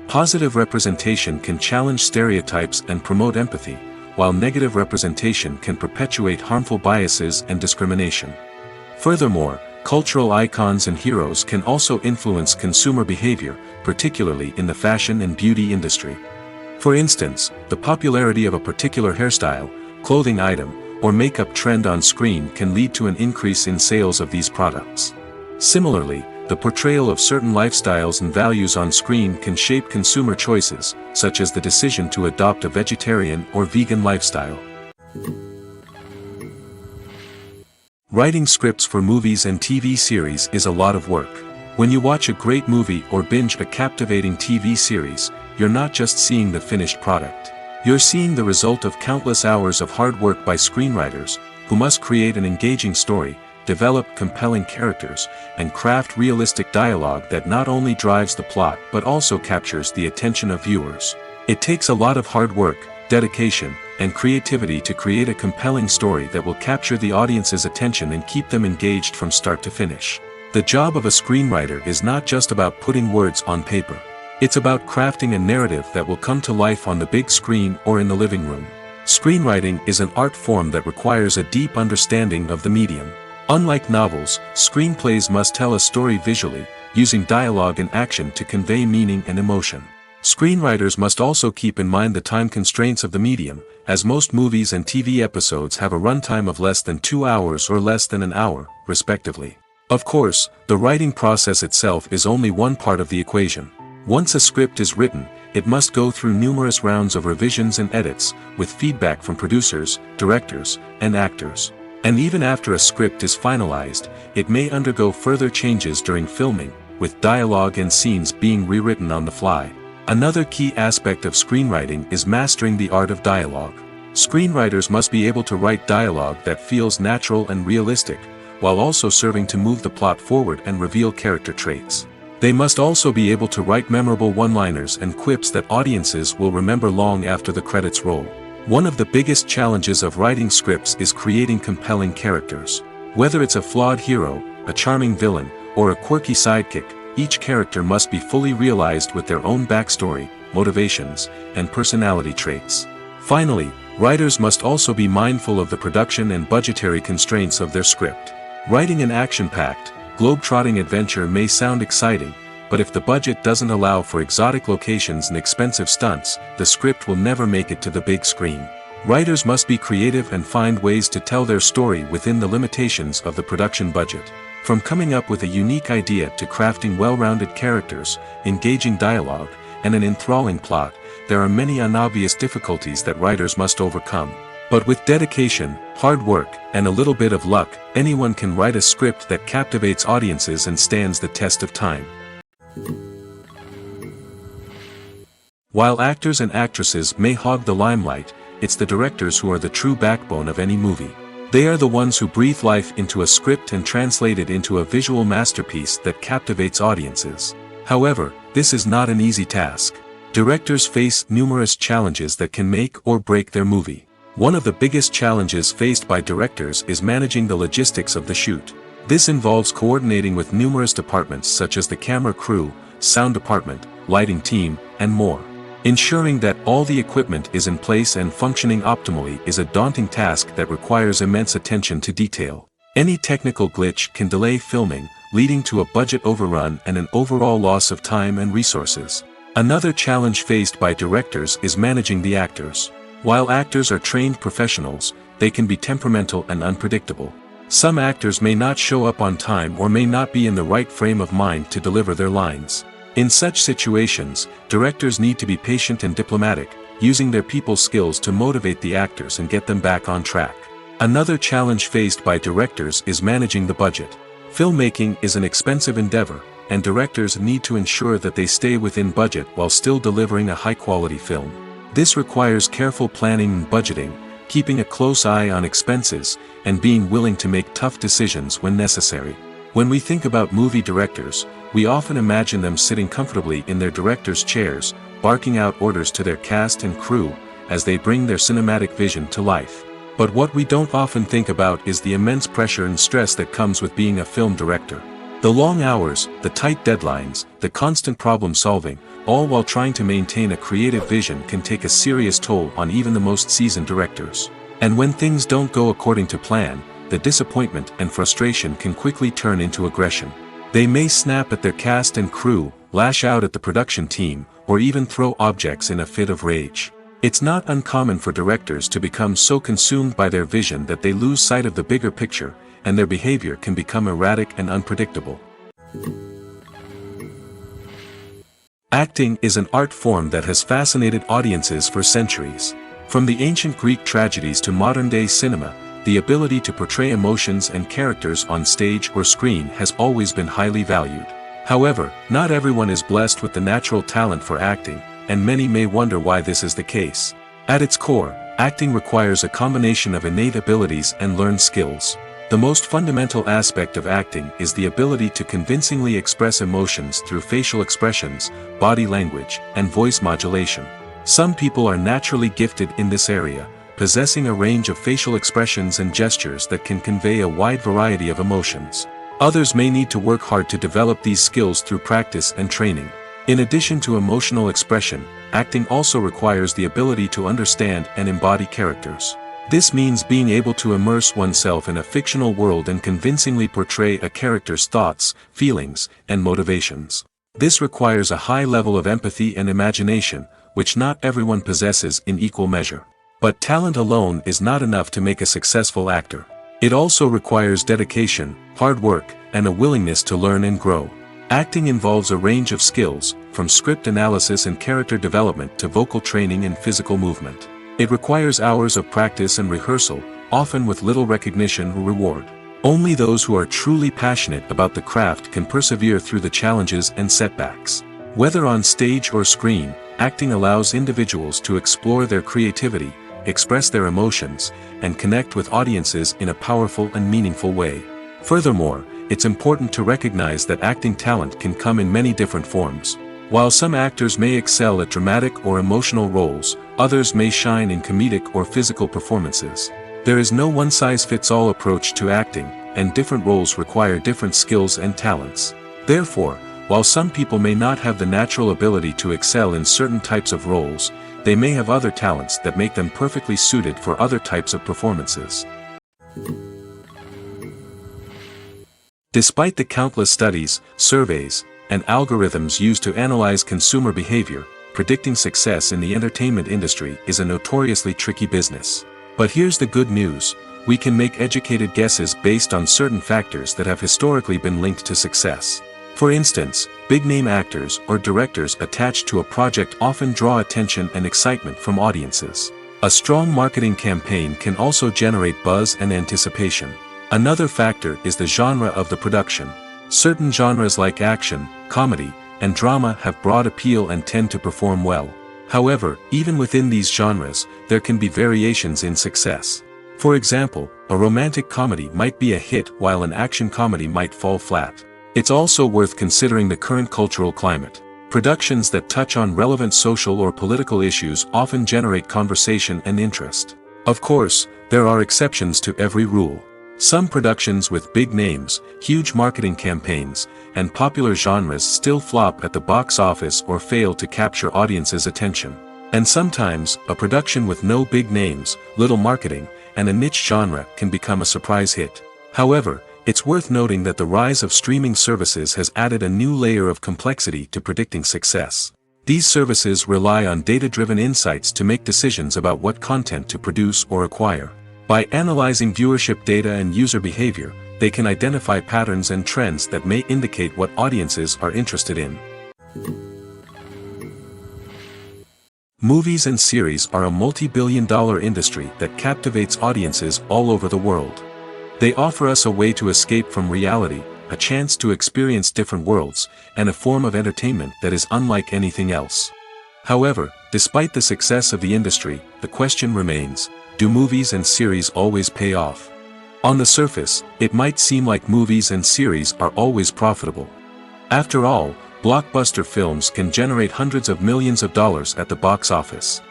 Positive representation can challenge stereotypes and promote empathy, while negative representation can perpetuate harmful biases and discrimination. Furthermore, cultural icons and heroes can also influence consumer behavior, particularly in the fashion and beauty industry. For instance, the popularity of a particular hairstyle, clothing item, or makeup trend on screen can lead to an increase in sales of these products. Similarly, the portrayal of certain lifestyles and values on screen can shape consumer choices, such as the decision to adopt a vegetarian or vegan lifestyle. Writing scripts for movies and TV series is a lot of work. When you watch a great movie or binge a captivating TV series, you're not just seeing the finished product. You're seeing the result of countless hours of hard work by screenwriters, who must create an engaging story, develop compelling characters, and craft realistic dialogue that not only drives the plot but also captures the attention of viewers. It takes a lot of hard work, dedication, and creativity to create a compelling story that will capture the audience's attention and keep them engaged from start to finish. The job of a screenwriter is not just about putting words on paper. It's about crafting a narrative that will come to life on the big screen or in the living room. Screenwriting is an art form that requires a deep understanding of the medium. Unlike novels, screenplays must tell a story visually, using dialogue and action to convey meaning and emotion. Screenwriters must also keep in mind the time constraints of the medium, as most movies and TV episodes have a runtime of less than 2 hours or less than an hour, respectively. Of course, the writing process itself is only one part of the equation. Once a script is written, it must go through numerous rounds of revisions and edits, with feedback from producers, directors, and actors. And even after a script is finalized, it may undergo further changes during filming, with dialogue and scenes being rewritten on the fly. Another key aspect of screenwriting is mastering the art of dialogue. Screenwriters must be able to write dialogue that feels natural and realistic, while also serving to move the plot forward and reveal character traits. They must also be able to write memorable one-liners and quips that audiences will remember long after the credits roll. One of the biggest challenges of writing scripts is creating compelling characters. Whether it's a flawed hero, a charming villain, or a quirky sidekick, each character must be fully realized with their own backstory, motivations, and personality traits. Finally, writers must also be mindful of the production and budgetary constraints of their script. Writing an action-packed, globe-trotting adventure may sound exciting, but if the budget doesn't allow for exotic locations and expensive stunts, the script will never make it to the big screen. Writers must be creative and find ways to tell their story within the limitations of the production budget. From coming up with a unique idea to crafting well-rounded characters, engaging dialogue, and an enthralling plot, there are many unobvious difficulties that writers must overcome. But with dedication, hard work, and a little bit of luck, anyone can write a script that captivates audiences and stands the test of time. While actors and actresses may hog the limelight, it's the directors who are the true backbone of any movie. They are the ones who breathe life into a script and translate it into a visual masterpiece that captivates audiences. However, this is not an easy task. Directors face numerous challenges that can make or break their movie. One of the biggest challenges faced by directors is managing the logistics of the shoot. This involves coordinating with numerous departments such as the camera crew, sound department, lighting team, and more. Ensuring that all the equipment is in place and functioning optimally is a daunting task that requires immense attention to detail. Any technical glitch can delay filming, leading to a budget overrun and an overall loss of time and resources. Another challenge faced by directors is managing the actors. While actors are trained professionals, they can be temperamental and unpredictable. Some actors may not show up on time or may not be in the right frame of mind to deliver their lines. In such situations, directors need to be patient and diplomatic, using their people skills to motivate the actors and get them back on track. Another challenge faced by directors is managing the budget. Filmmaking is an expensive endeavor, and directors need to ensure that they stay within budget while still delivering a high-quality film. This requires careful planning and budgeting, keeping a close eye on expenses, and being willing to make tough decisions when necessary. When we think about movie directors, we often imagine them sitting comfortably in their director's chairs, barking out orders to their cast and crew, as they bring their cinematic vision to life. But what we don't often think about is the immense pressure and stress that comes with being a film director. The long hours, the tight deadlines, the constant problem solving, all while trying to maintain a creative vision can take a serious toll on even the most seasoned directors. And when things don't go according to plan, the disappointment and frustration can quickly turn into aggression. They may snap at their cast and crew, lash out at the production team, or even throw objects in a fit of rage. It's not uncommon for directors to become so consumed by their vision that they lose sight of the bigger picture, and their behavior can become erratic and unpredictable. Acting is an art form that has fascinated audiences for centuries. From the ancient Greek tragedies to modern-day cinema, the ability to portray emotions and characters on stage or screen has always been highly valued. However, not everyone is blessed with the natural talent for acting, and many may wonder why this is the case. At its core, acting requires a combination of innate abilities and learned skills. The most fundamental aspect of acting is the ability to convincingly express emotions through facial expressions, body language, and voice modulation. Some people are naturally gifted in this area, possessing a range of facial expressions and gestures that can convey a wide variety of emotions. Others may need to work hard to develop these skills through practice and training. In addition to emotional expression, acting also requires the ability to understand and embody characters. This means being able to immerse oneself in a fictional world and convincingly portray a character's thoughts, feelings, and motivations. This requires a high level of empathy and imagination, which not everyone possesses in equal measure. But talent alone is not enough to make a successful actor. It also requires dedication, hard work, and a willingness to learn and grow. Acting involves a range of skills, from script analysis and character development to vocal training and physical movement. It requires hours of practice and rehearsal, often with little recognition or reward. Only those who are truly passionate about the craft can persevere through the challenges and setbacks. Whether on stage or screen, acting allows individuals to explore their creativity, express their emotions, and connect with audiences in a powerful and meaningful way. Furthermore, it's important to recognize that acting talent can come in many different forms. While some actors may excel at dramatic or emotional roles, others may shine in comedic or physical performances. There is no one-size-fits-all approach to acting, and different roles require different skills and talents. Therefore, while some people may not have the natural ability to excel in certain types of roles, they may have other talents that make them perfectly suited for other types of performances. Despite the countless studies, surveys, and algorithms used to analyze consumer behavior, predicting success in the entertainment industry is a notoriously tricky business. But here's the good news: we can make educated guesses based on certain factors that have historically been linked to success. For instance, big-name actors or directors attached to a project often draw attention and excitement from audiences. A strong marketing campaign can also generate buzz and anticipation. Another factor is the genre of the production. Certain genres like action, comedy, and drama have broad appeal and tend to perform well. However, even within these genres, there can be variations in success. For example, a romantic comedy might be a hit while an action comedy might fall flat. It's also worth considering the current cultural climate. Productions that touch on relevant social or political issues often generate conversation and interest. Of course, there are exceptions to every rule. Some productions with big names, huge marketing campaigns, and popular genres still flop at the box office or fail to capture audiences' attention. And sometimes, a production with no big names, little marketing, and a niche genre can become a surprise hit. However, it's worth noting that the rise of streaming services has added a new layer of complexity to predicting success. These services rely on data-driven insights to make decisions about what content to produce or acquire. By analyzing viewership data and user behavior, they can identify patterns and trends that may indicate what audiences are interested in. Movies and series are a multi-billion-dollar industry that captivates audiences all over the world. They offer us a way to escape from reality, a chance to experience different worlds, and a form of entertainment that is unlike anything else. However, despite the success of the industry, the question remains, do movies and series always pay off? On the surface, it might seem like movies and series are always profitable. After all, blockbuster films can generate hundreds of millions of dollars at the box office.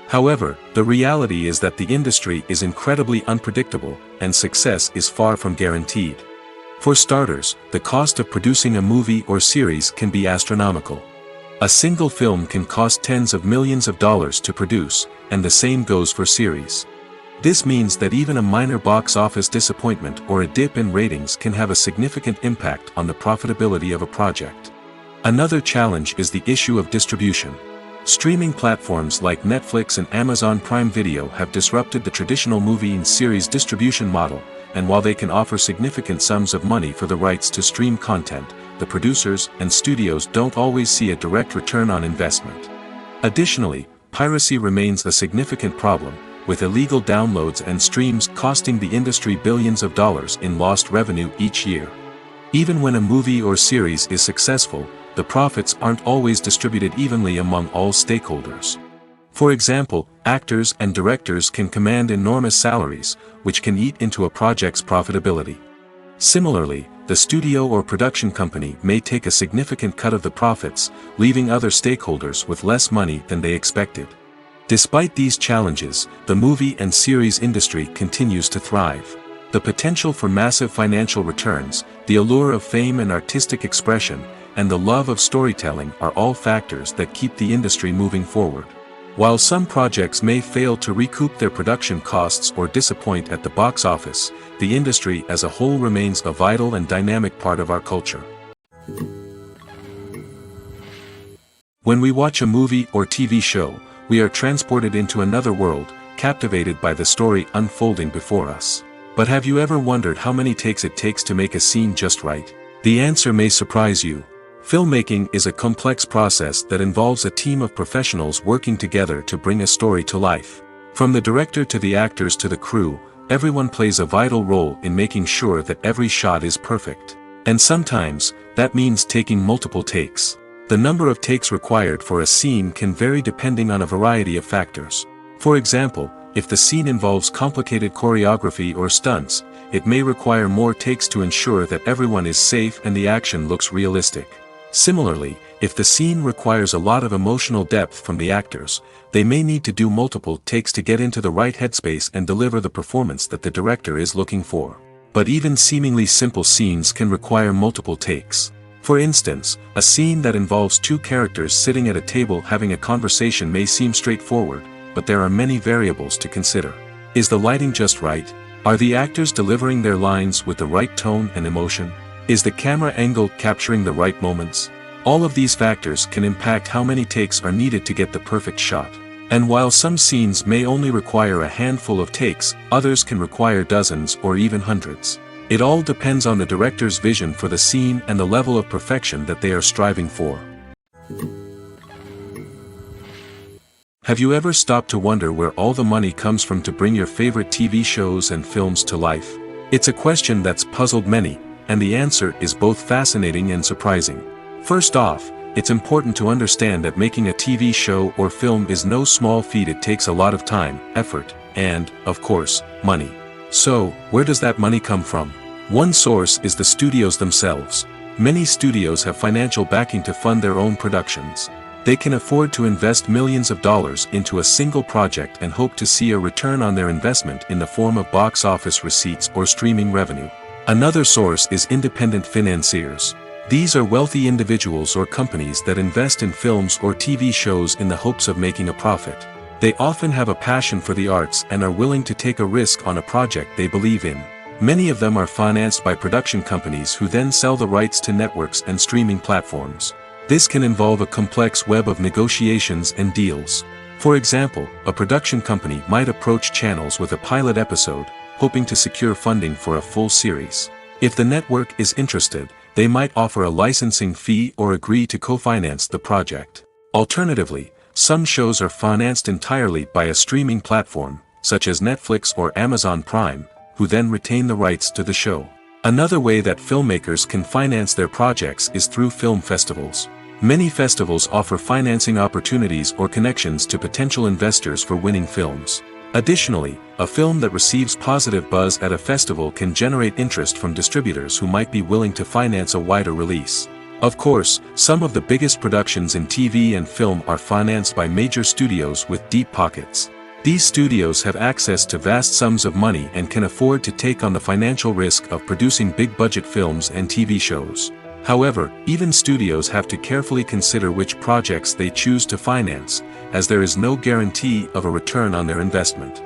However, the reality is that the industry is incredibly unpredictable, and success is far from guaranteed. For starters, the cost of producing a movie or series can be astronomical. A single film can cost tens of millions of dollars to produce, and the same goes for series. This means that even a minor box office disappointment or a dip in ratings can have a significant impact on the profitability of a project. Another challenge is the issue of distribution. Streaming platforms like Netflix and Amazon Prime Video have disrupted the traditional movie and series distribution model, and while they can offer significant sums of money for the rights to stream content, the producers and studios don't always see a direct return on investment. Additionally, piracy remains a significant problem, with illegal downloads and streams costing the industry billions of dollars in lost revenue each year. Even when a movie or series is successful, the profits aren't always distributed evenly among all stakeholders. For example, actors and directors can command enormous salaries, which can eat into a project's profitability. Similarly, the studio or production company may take a significant cut of the profits, leaving other stakeholders with less money than they expected. Despite these challenges, the movie and series industry continues to thrive. The potential for massive financial returns, the allure of fame and artistic expression, and the love of storytelling are all factors that keep the industry moving forward. While some projects may fail to recoup their production costs or disappoint at the box office, the industry as a whole remains a vital and dynamic part of our culture. When we watch a movie or TV show, we are transported into another world, captivated by the story unfolding before us. But have you ever wondered how many takes it takes to make a scene just right? The answer may surprise you. Filmmaking is a complex process that involves a team of professionals working together to bring a story to life. From the director to the actors to the crew, everyone plays a vital role in making sure that every shot is perfect. And sometimes, that means taking multiple takes. The number of takes required for a scene can vary depending on a variety of factors. For example, if the scene involves complicated choreography or stunts, it may require more takes to ensure that everyone is safe and the action looks realistic. Similarly, if the scene requires a lot of emotional depth from the actors, they may need to do multiple takes to get into the right headspace and deliver the performance that the director is looking for. But even seemingly simple scenes can require multiple takes. For instance, a scene that involves two characters sitting at a table having a conversation may seem straightforward, but there are many variables to consider. Is the lighting just right? Are the actors delivering their lines with the right tone and emotion? Is the camera angle capturing the right moments? All of these factors can impact how many takes are needed to get the perfect shot. And while some scenes may only require a handful of takes, others can require dozens or even hundreds. It all depends on the director's vision for the scene and the level of perfection that they are striving for. Have you ever stopped to wonder where all the money comes from to bring your favorite TV shows and films to life? It's a question that's puzzled many, and the answer is both fascinating and surprising. First off, it's important to understand that making a TV show or film is no small feat. It takes a lot of time, effort, and, of course, money. So, where does that money come from? One source is the studios themselves. Many studios have financial backing to fund their own productions. They can afford to invest millions of dollars into a single project and hope to see a return on their investment in the form of box office receipts or streaming revenue. Another source is independent financiers. These are wealthy individuals or companies that invest in films or TV shows in the hopes of making a profit. They often have a passion for the arts and are willing to take a risk on a project they believe in. Many of them are financed by production companies who then sell the rights to networks and streaming platforms. This can involve a complex web of negotiations and deals. For example, a production company might approach channels with a pilot episode, hoping to secure funding for a full series. If the network is interested, they might offer a licensing fee or agree to co-finance the project. Alternatively, some shows are financed entirely by a streaming platform, such as Netflix or Amazon Prime, who then retain the rights to the show. Another way that filmmakers can finance their projects is through film festivals. Many festivals offer financing opportunities or connections to potential investors for winning films. Additionally, a film that receives positive buzz at a festival can generate interest from distributors who might be willing to finance a wider release. Of course, some of the biggest productions in TV and film are financed by major studios with deep pockets. These studios have access to vast sums of money and can afford to take on the financial risk of producing big-budget films and TV shows. However, even studios have to carefully consider which projects they choose to finance, as there is no guarantee of a return on their investment.